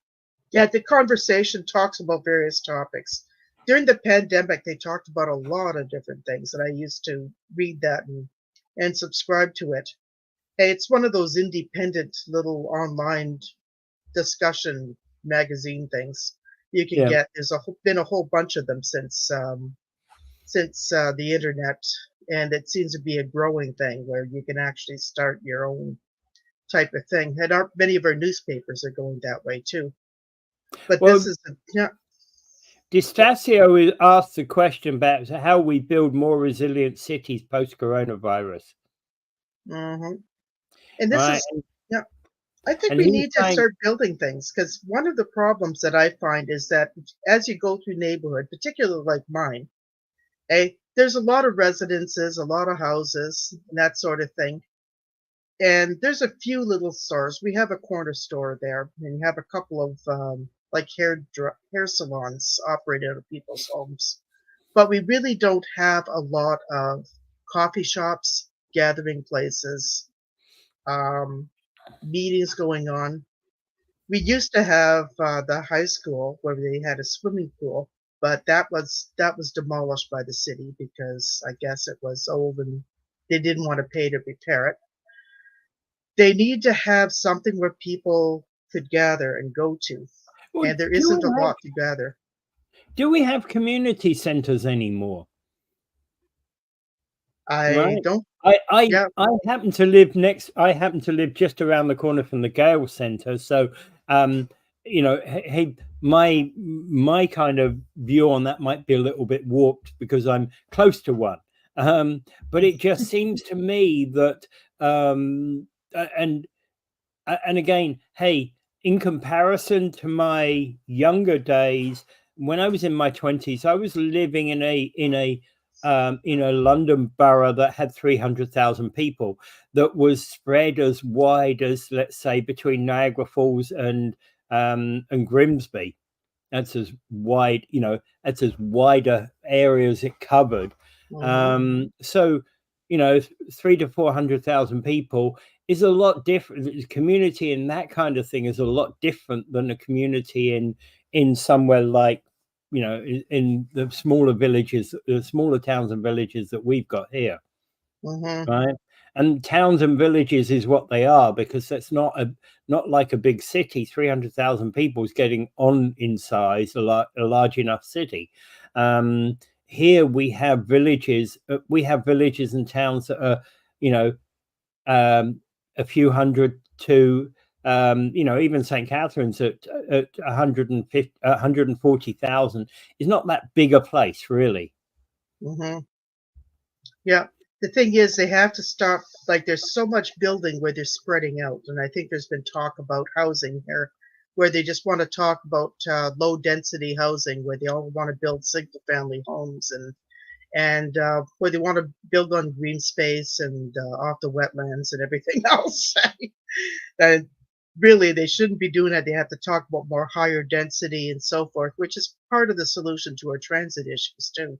Yeah, the conversation talks about various topics. During the pandemic, they talked about a lot of different things, and I used to read that and subscribe to it. Hey, it's one of those independent little online discussion magazine things you can
Yeah.
get. There's been a whole bunch of them since the internet, and it seems to be a growing thing where you can actually start your own type of thing. And many of our newspapers are going that way too. But this
Well,
is yeah.
Distasio asked the question about how we build more resilient cities post coronavirus,
hmm And this
right?
is yeah. I think
And
we
he's
need to
saying,
start building things because one of the problems that I find is that as you go through neighborhood, particularly like mine, there's a lot of residences, a lot of houses, and that sort of thing. And there's a few little stores. We have a corner store there, and you have a couple of like hair salons operated out of people's homes. But we really don't have a lot of coffee shops, gathering places, um, meetings going on. We used to have the high school where they had a swimming pool, but that was demolished by the city because I guess it was old and they didn't want to pay to repair it. They need to have something where people could gather and go to,
well,
and there isn't a lot to gather.
do we have community centers anymore?
I
Right.
don't.
I
Yeah.
I happen to live next. I happen to live just around the corner from the Gale Centre, so um, hey, my kind of view on that might be a little bit warped because I'm close to one. But it just seems to me that and and again, hey, in comparison to my younger days, when I was in my 20s, I was living in a London borough that had 300,000 people, that was spread as wide as, let's say, between Niagara Falls and Grimsby. That's as wide, that's as wider area as it covered.
hmm
So, 300 to 400,000 people is a lot different. The community and that kind of thing is a lot different than a community in somewhere like, in the smaller villages, the smaller towns and villages that we've got here.
hmm
Right. And towns and villages is what they are, because that's not like a big city. 300,000 people is getting on in size, a large enough city. Here we have villages and towns that are, you know, a few hundred to, even St. Catherine's at 150, 140,000 is not that big a place, really.
hmm Yeah. The thing is, they have to stop. Like, there's so much building where they're spreading out, and I think there's been talk about housing here, where they just want to talk about low density housing, where they all want to build single family homes and where they want to build on green space and off the wetlands and everything else. And really, they shouldn't be doing that. They have to talk about more higher density and so forth, which is part of the solution to our transit issues too.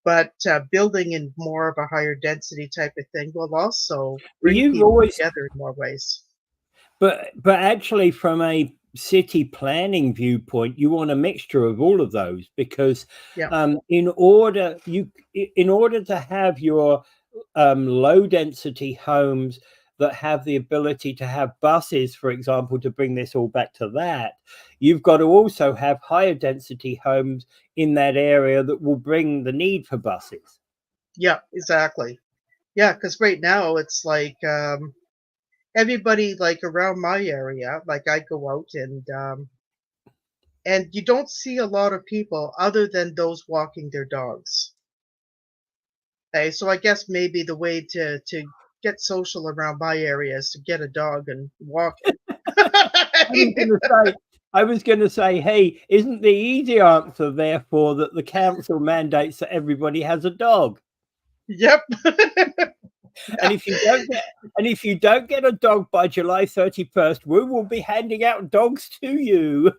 But building in more of a higher density type of thing will also
But
bring
you've
people
always
together in more ways.
But actually, from a city planning viewpoint, you want a mixture of all of those, because
Yeah,
in order to have your low density homes that have the ability to have buses, for example, to bring this all back to that, you've got to also have higher density homes in that area that will bring the need for buses.
yeah, exactly. Yeah, because right now it's like everybody like around my area, like I go out and you don't see a lot of people other than those walking their dogs. Okay, so I guess maybe the way to get social around my area is to get a dog and walk it.
I was going to say, hey, isn't the easy answer therefore that the council mandates that everybody has a dog?
Yep.
And if you don't get a dog by July 31st, we will be handing out dogs to you.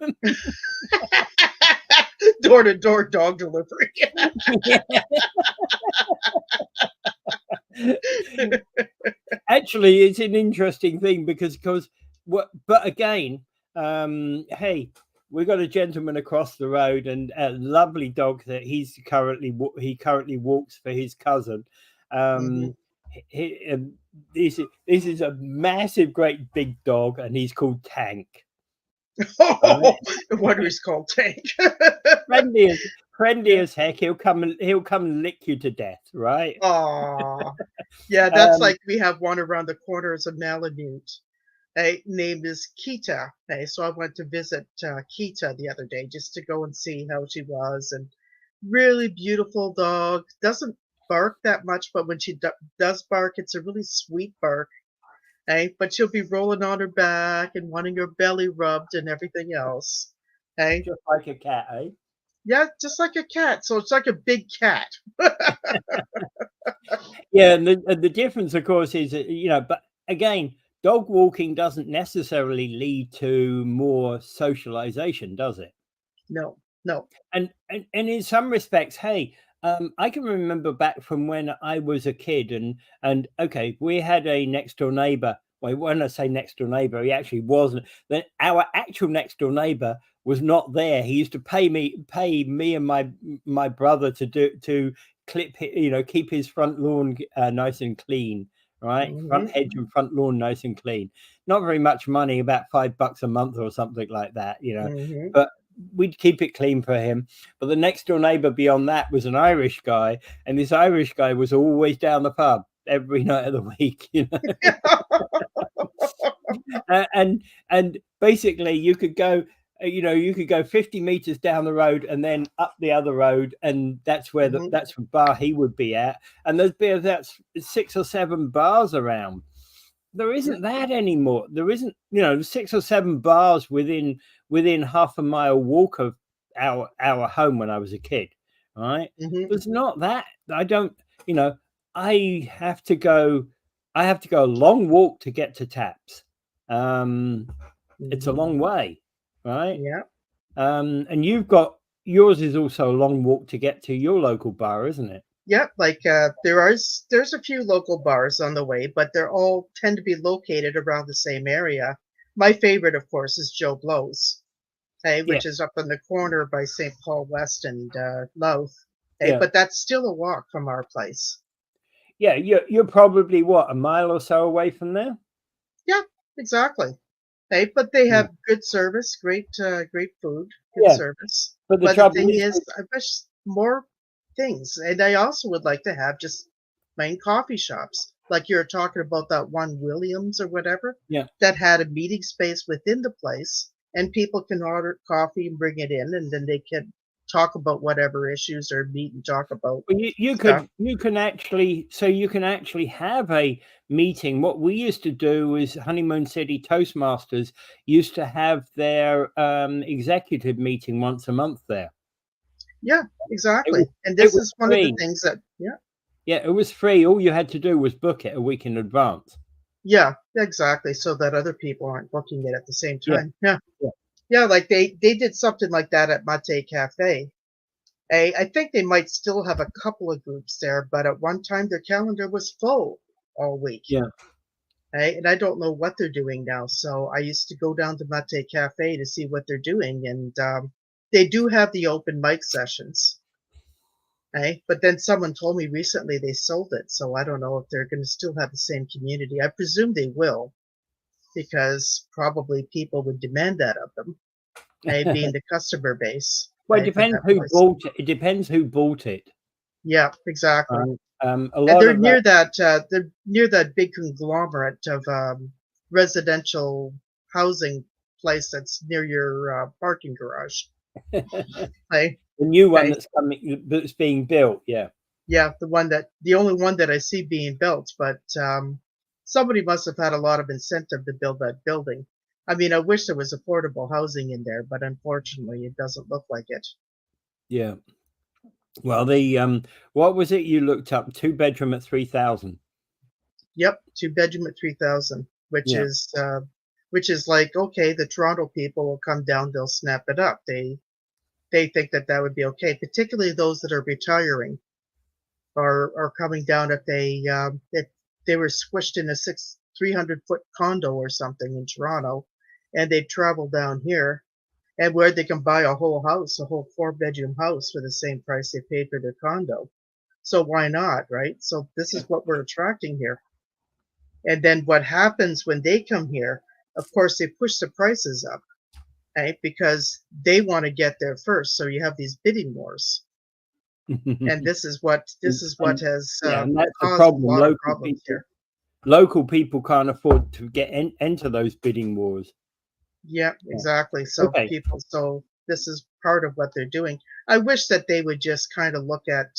Door-to-door dog delivery.
Actually, it's an interesting thing because but again, hey, we've got a gentleman across the road and a lovely dog that he currently walks for his cousin.
Mhm.
This is a massive, great big dog, and he's called Tank. Right?
No wonder he's called Tank.
friendly
Yeah.
as heck. He'll come and lick you to death, right?
Aw. Yeah, that's
Um,
like we have one around the corners of Malamute. Name is Kita. Hey, so I went to visit Kita the other day just to go and see how she was, and really beautiful dog. Doesn't bark that much, but when she does bark, it's a really sweet bark. Hey, but she'll be rolling on her back and wanting her belly rubbed and everything else. Hey,
just like a cat, eh?
yeah, just like a cat. So it's like a big cat.
Yeah, and the difference, of course, is that, but again, dog walking doesn't necessarily lead to more socialization, does it?
No, no.
And in some respects, hey, I can remember back from when I was a kid, and okay, we had a next door neighbor. Well, when I say next door neighbor, he actually wasn't. Then our actual next door neighbor was not there. He used to pay me and my brother to keep his front lawn nice and clean, right? Front
Mhm,
hedge and front lawn nice and clean. Not very much money, about $5 a month or something like that.
mhm.
But we'd keep it clean for him. But the next door neighbor beyond that was an Irish guy, and this Irish guy was always down the pub every night of the week. And basically you could go 50 meters down the road and then up the other road, and that's where
Mhm.
that's the bar he would be at, and there'd be about 6 or 7 bars around. There
Yeah.
isn't that anymore. There isn't, 6 or 7 bars within half a mile walk of our home when I was a kid, right?
Mhm,
There's not that. I don't, you know, I have to go a long walk to get to Taps. Um, it's a
mhm.
long way, right?
Yeah.
And yours is also a long walk to get to your local bar, isn't it?
Yep, like, there's a few local bars on the way, but they're all tend to be located around the same area. My favorite, of course, is Joe Blow's, hey,
Yeah,
which is up in the corner by St. Paul West and, Louth, hey,
yeah.
but that's still a walk from our place.
Yeah, you're probably what, a mile or so away from there?
Yeah, exactly. Hey, but they
Yeah.
have good service, great food, good
Yeah,
service.
but the
But the
trouble
thing
is
is,
with
I wish more things, and I also would like to have just plain coffee shops, like you were talking about that one Williams or whatever,
yeah.
that had a meeting space within the place, and people can order coffee and bring it in, and then they can talk about whatever issues or meet and talk about
Well, you
stuff.
could you can actually have a meeting. What we used to do is Honeymoon City Toastmasters used to have their, executive meeting once a month there.
Yeah,
It was
exactly. And
it
this
was
is one of the
free.
things that, yeah.
Yeah, it was free. All you had to do was book it a week in advance.
Yeah, exactly, so that other people aren't booking it at the same
Yeah,
time. Yeah.
yeah.
Yeah, like they did something like that at Mate Cafe. I think they might still have a couple of groups there, but at one time their calendar was full all week.
Yeah.
And I don't know what they're doing now. So I used to go down to Mate Cafe to see what they're doing, and they do have the open mic sessions. But then someone told me recently they sold it, so I don't know if they're going to still have the same community. I presume they will, because probably people would demand that of them, being the customer base,
Well, it
for
depends
that
who
place.
bought it. It depends who bought it.
Yeah, exactly.
A
And
lot of that.
they're near that big conglomerate of residential housing place that's near your parking garage. Hey,
The new one
hey,
that's being built, yeah.
yeah, the only one that I see being built. But somebody must have had a lot of incentive to build that building. I mean, I wish there was affordable housing in there, but unfortunately, it doesn't look like it.
Yeah. Well, what was it you looked up? Two bedroom at 3,000.
Yep, two-bedroom at 3,000,
Yeah.
which is like, okay, the Toronto people will come down, they'll snap it up. They think that that would be okay, particularly those that are retiring or coming down if they were squished in a 300-foot condo or something in Toronto, and they travel down here, and where they can buy a whole house, a whole four-bedroom house for the same price they paid for their condo. So why not, right? So this is what we're attracting here. And then what happens when they come here, of course, they push the prices up, right? Because they want to get there first. So you have these bidding wars. And this is what
And
has
yeah, and that's the
caused a
problem.
lot of problems here.
Local people can't afford to enter those bidding wars.
Yeah,
Yeah.
exactly.
Okay.
So this is part of what they're doing. I wish that they would just kind of look at,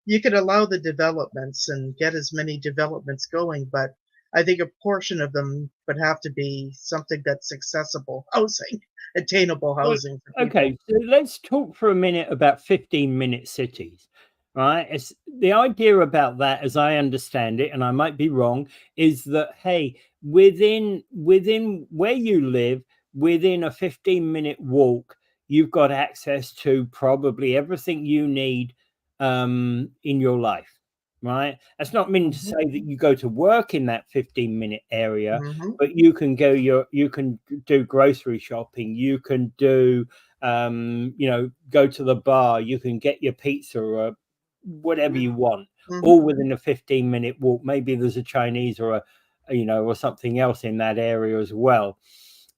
you could allow the developments and get as many developments going, but I think a portion of them would have to be something that's accessible housing, attainable
Well,
housing for people.
okay, so let's talk for a minute about 15-minute cities, right? It's the idea about that, as I understand it, and I might be wrong, is that hey, within where you live, within a 15-minute walk, you've got access to probably everything you need in your life, right? That's not meaning to
Hmm.
say that you go to work in that 15-minute area,
Hmm.
but you can do grocery shopping, you can do go to the bar, you can get your pizza or whatever you want,
Hmm.
all within a 15-minute walk. Maybe there's a Chinese or or something else in that area as well.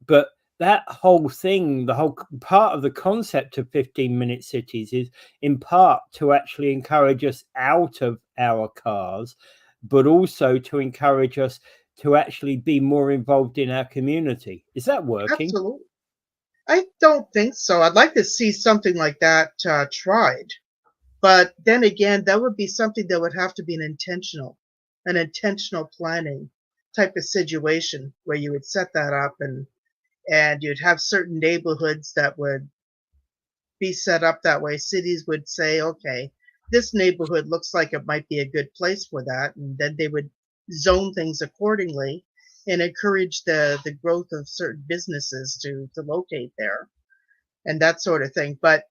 But that whole thing, the whole part of the concept of 15-minute cities is in part to actually encourage us out of our cars, but also to encourage us to actually be more involved in our community. Is that working?
Absolutely. I don't think so. I'd like to see something like that tried. But then again, that would be something that would have to be an intentional planning type of situation where you would set that up and you'd have certain neighborhoods that would be set up that way. Cities would say, okay, this neighborhood looks like it might be a good place for that, and then they would zone things accordingly and encourage the growth of certain businesses to locate there and that sort of thing. But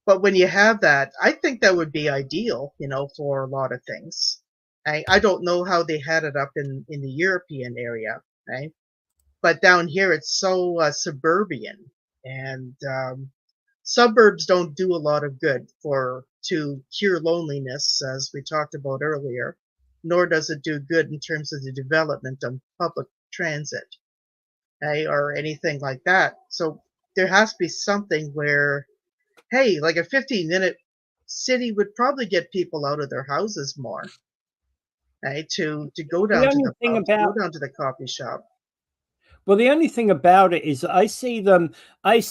when you have that, I think that would be ideal, for a lot of things. I don't know how they had it up in the European area, right? But down here, it's so suburban, and suburbs don't do a lot of good for to cure loneliness, as we talked about earlier. Nor does it do good in terms of the development of public transit, or anything like that. So there has to be something where, hey, like a 15-minute city would probably get people out of their houses more, right? To go
The
down to
only
the
thing
pub, to go
about
down to the coffee shop.
Well, the only thing about it is I see them, I've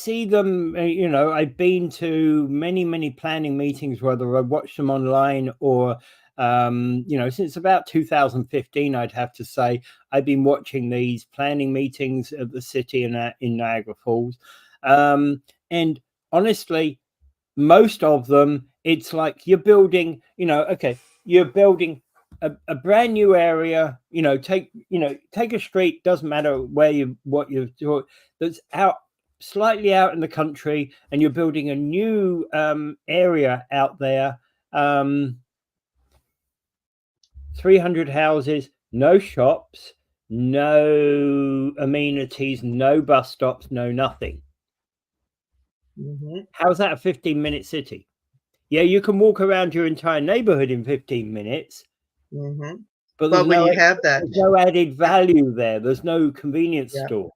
been to many, many planning meetings, whether I watch them online or, since about 2015, I'd have to say, I've been watching these planning meetings of the city in Niagara Falls. And honestly, most of them, it's like you're building, okay, you're building a brand new area, take a street, doesn't matter where what you've that's out slightly out in the country, and you're building a new area out there. um 300 houses, no shops, no amenities, no bus stops, no nothing.
Hmm.
How's that a 15-minute city? Yeah, you can walk around your entire neighborhood in 15 minutes,
Hmm.
but
But when you have that,
there's no added
yeah,
value there. There's no convenience
yeah,
store.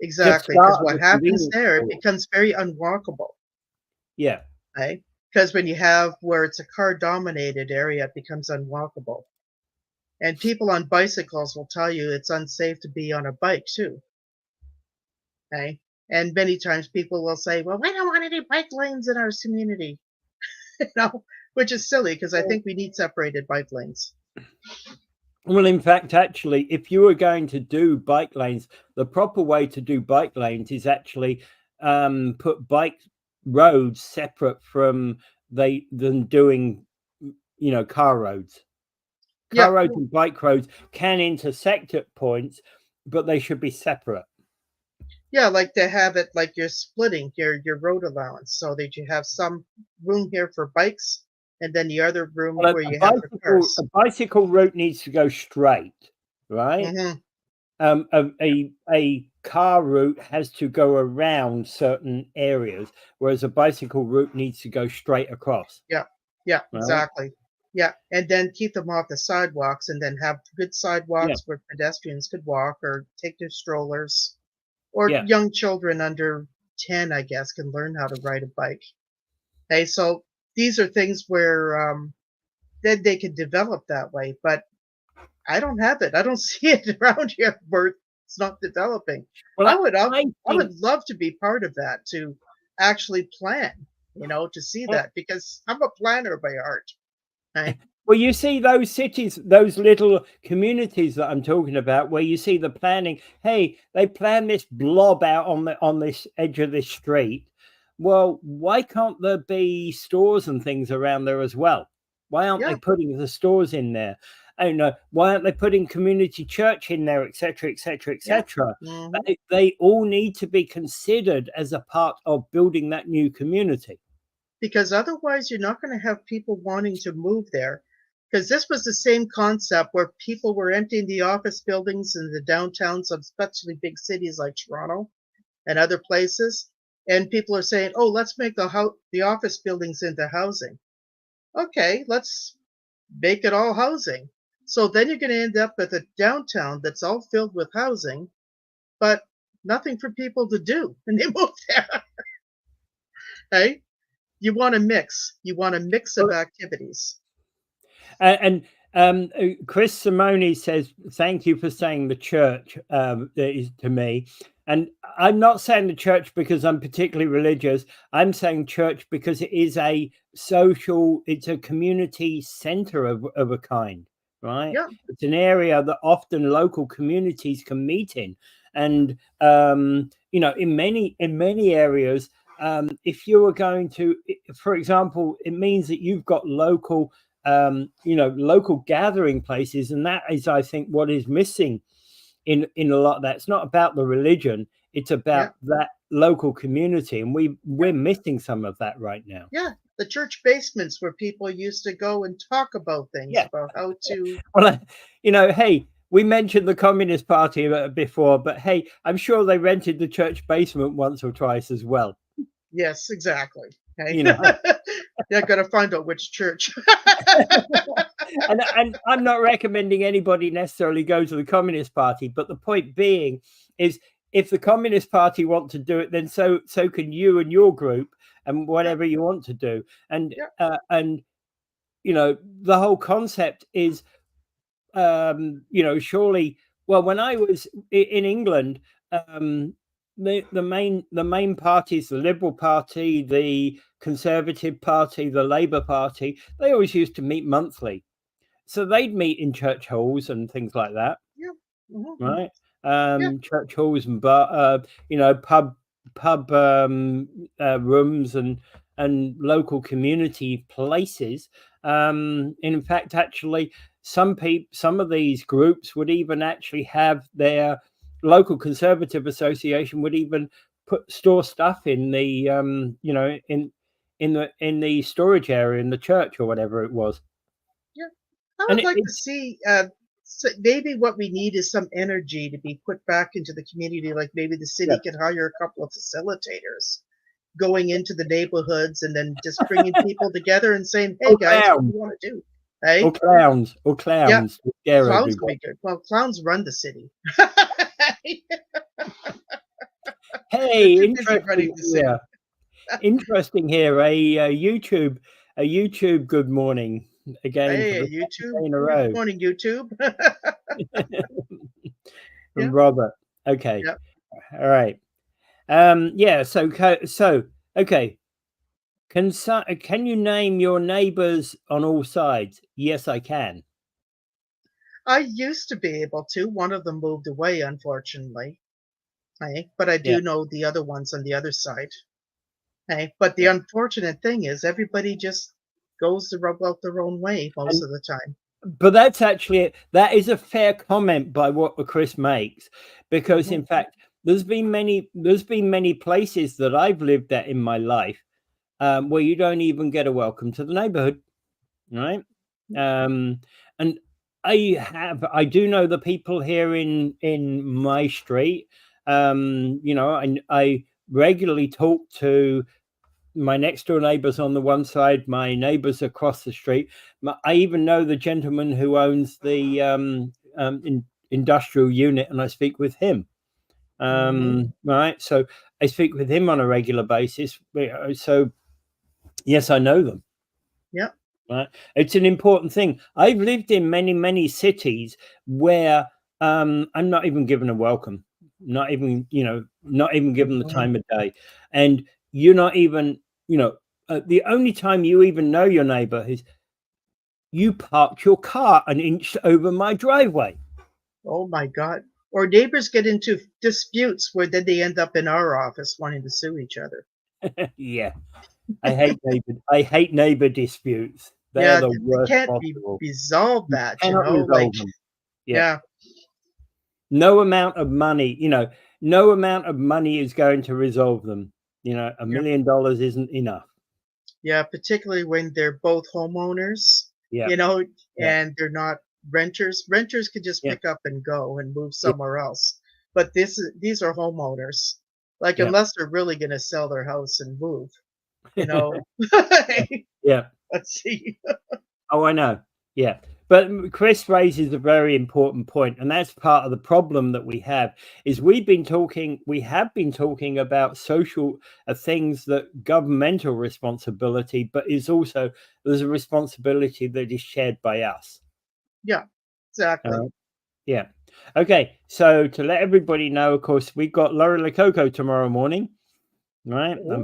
Just
exactly. Because
start at
what
the
happens
convenience
there, it
store.
becomes very unwalkable,
Yeah.
right? Because when you have where it's a car dominated area, it becomes unwalkable. And people on bicycles will tell you it's unsafe to be on a bike too. Okay. And many times people will say, well, we don't want any bike lanes in our community, which is silly because I think we need separated bike lanes.
Well, in fact, actually, if you were going to do bike lanes, the proper way to do bike lanes is actually put bike roads separate from they than doing, car roads.
Yeah,
Car roads and bike roads can intersect at points, but they should be separate.
yeah, like to have it like you're splitting your road allowance so that you have some room here for bikes and then the other room
Well,
where
a
you have for
bicycle a
cars.
bicycle route needs to go straight, right?
Hmm.
A car route has to go around certain areas, whereas a bicycle route needs to go straight across,
Yeah, yeah,
right?
exactly. Yeah, and then keep them off the sidewalks and then have good
Yeah,
sidewalks where pedestrians could walk or take their strollers, or
yeah.
young children under 10, I guess, can learn how to ride a bike. Okay, so these are things where then they could develop that way, but I don't have it. I don't see it around here where it's not developing.
Well,
I would I,
I
I
think
would love to be part of that to actually plan, to see
well,
that because I'm a planner by heart. Right?
well, you see those cities, those little communities that I'm talking about, where you see the planning. Hey, they plan this blob out on this edge of this street. Well, why can't there be stores and things around there as well? Why aren't they
Yeah.
putting the stores in there? I don't know. Why aren't they putting community church in there, etc., etc.,
Yeah.
etc.?
Hmm.
They all need to be considered as a part of building that new community.
Because otherwise, you're not going to have people wanting to move there. Because this was the same concept where people were emptying the office buildings in the downtowns of especially big cities like Toronto and other places. And people are saying, "Oh, let's make the office buildings into housing." Okay, let's make it all housing. So then you're going to end up with a downtown that's all filled with housing, but nothing for people to do when they move there. Hey, you want a mix. You want a mix of
Well,
activities.
And Chris Simone says, "Thank you for saying the church to me." And I'm not saying the church because I'm particularly religious. I'm saying church because it is a social, it's a community center of a kind, right?
Yeah,
It's an area that often local communities can meet in, and in many areas, if you are going to, for example, it means that you've got local gathering places, and that is, I think, what is missing in a lot of that. It's not about the religion; it's
yeah,
about that local community, and
yeah,
we're missing some of that right now.
yeah. The church basements where people used to go and talk about things,
Yeah.
about how to.
Well, hey, we mentioned the Communist Party before, but hey, I'm sure they rented the church basement once or twice as well.
Yes, exactly. Okay.
You know.
Yeah, gotta find out which church.
And I'm not recommending anybody necessarily go to the Communist Party, but the point being is, if the Communist Party want to do it, then so can you and your group and
Yeah,
whatever you want to do. And
yeah,
and the whole concept is, surely. Well, when I was in England, the main parties, the Liberal Party, the Conservative Party, the Labour Party, they always used to meet monthly, so they'd meet in church halls and things like that,
yeah. Mhm.
right?
Yeah,
Church halls and pub rooms and local community places. In fact, actually, some of these groups would even actually have their local conservative association would even store stuff in the in the storage area in the church or whatever it was.
yeah. I
And
would like to see, maybe what we need is some energy to be put back into the community. Like maybe the
yeah.
city could hire a couple of facilitators going into the neighborhoods and then just bringing people together and saying, "Hey
Or
guys, what do
clowns,
you want to do?"
or
Hey,
clowns, or
yeah,
clowns to scare
clowns would be
everybody.
good. Well, clowns run the city. They're
Hey,
too busy running
interesting
the
here.
city.
Interesting here. A YouTube good morning again for
Hey,
the second
YouTube.
day in a
Good
row
morning, YouTube. Yeah,
from Robert. Okay.
yeah.
All right. Yeah, okay. Can you name your neighbors on all sides? Yes, I can.
I used to be able to. One of them moved away, unfortunately. Hey, but I
Yeah,
do know the other ones on the other side. Hey, but the
yeah.
unfortunate thing is everybody just goes about their own way most
And
of the time.
but that's actually that is a fair comment by what Chris makes, because
Mhm,
in fact, there's been many places that I've lived at in my life, where you don't even get a welcome to the neighborhood, right? Um, and I do know the people here in my street. I regularly talk to my next door neighbors on the one side, my neighbors across the street. I even know the gentleman who owns the industrial unit, and I speak with him.
mhm.
Right, so I speak with him on a regular basis. So yes, I know them.
Yep.
Right, it's an important thing. I've lived in many cities where I'm not even given a welcome, not even given the
Mhm.
time of day, and you're not even, the only time you even know your neighbor is you parked your car an inch over my driveway.
Oh my God. Or neighbors get into disputes where then they end up in our office wanting to sue each other.
Yeah, I hate neighbor disputes. They're
Yeah,
the
they
worst
can't be
possible.
resolve
You
that,
cannot
like,
resolve them. Yeah.
yeah,
No amount of money, no amount of money is going to resolve them. $1
yeah,
million isn't enough.
yeah, particularly when they're both homeowners,
Yeah,
you know,
yeah,
and they're not renters. Renters could just
yeah,
pick up and go and move
yeah,
somewhere else. But these are homeowners. Like,
yeah.
unless they're really gonna sell their house and move, you
Yeah,
know.
yeah.
Let's see.
Oh, I know. Yeah. But Chris raises a very important point, and that's part of the problem that we have is we have been talking about social things that governmental responsibility, but is also there's a responsibility that is shared by us.
Yeah, exactly.
Yeah. Okay. So to let everybody know, of course, we've got Laurie Lococo tomorrow morning, right?
Oh,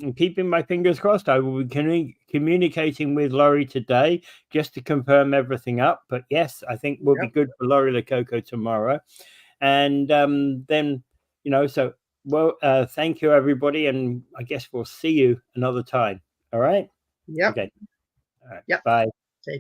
I'm keeping my fingers crossed. I will be communicating with Laurie today just to confirm everything up. But yes, I think we'll be
yep,
good for Laurie Lococo tomorrow. And then, so, well, thank you, everybody. And I guess we'll see you another time. All right.
yep,
Okay. All right.
yep.
Bye.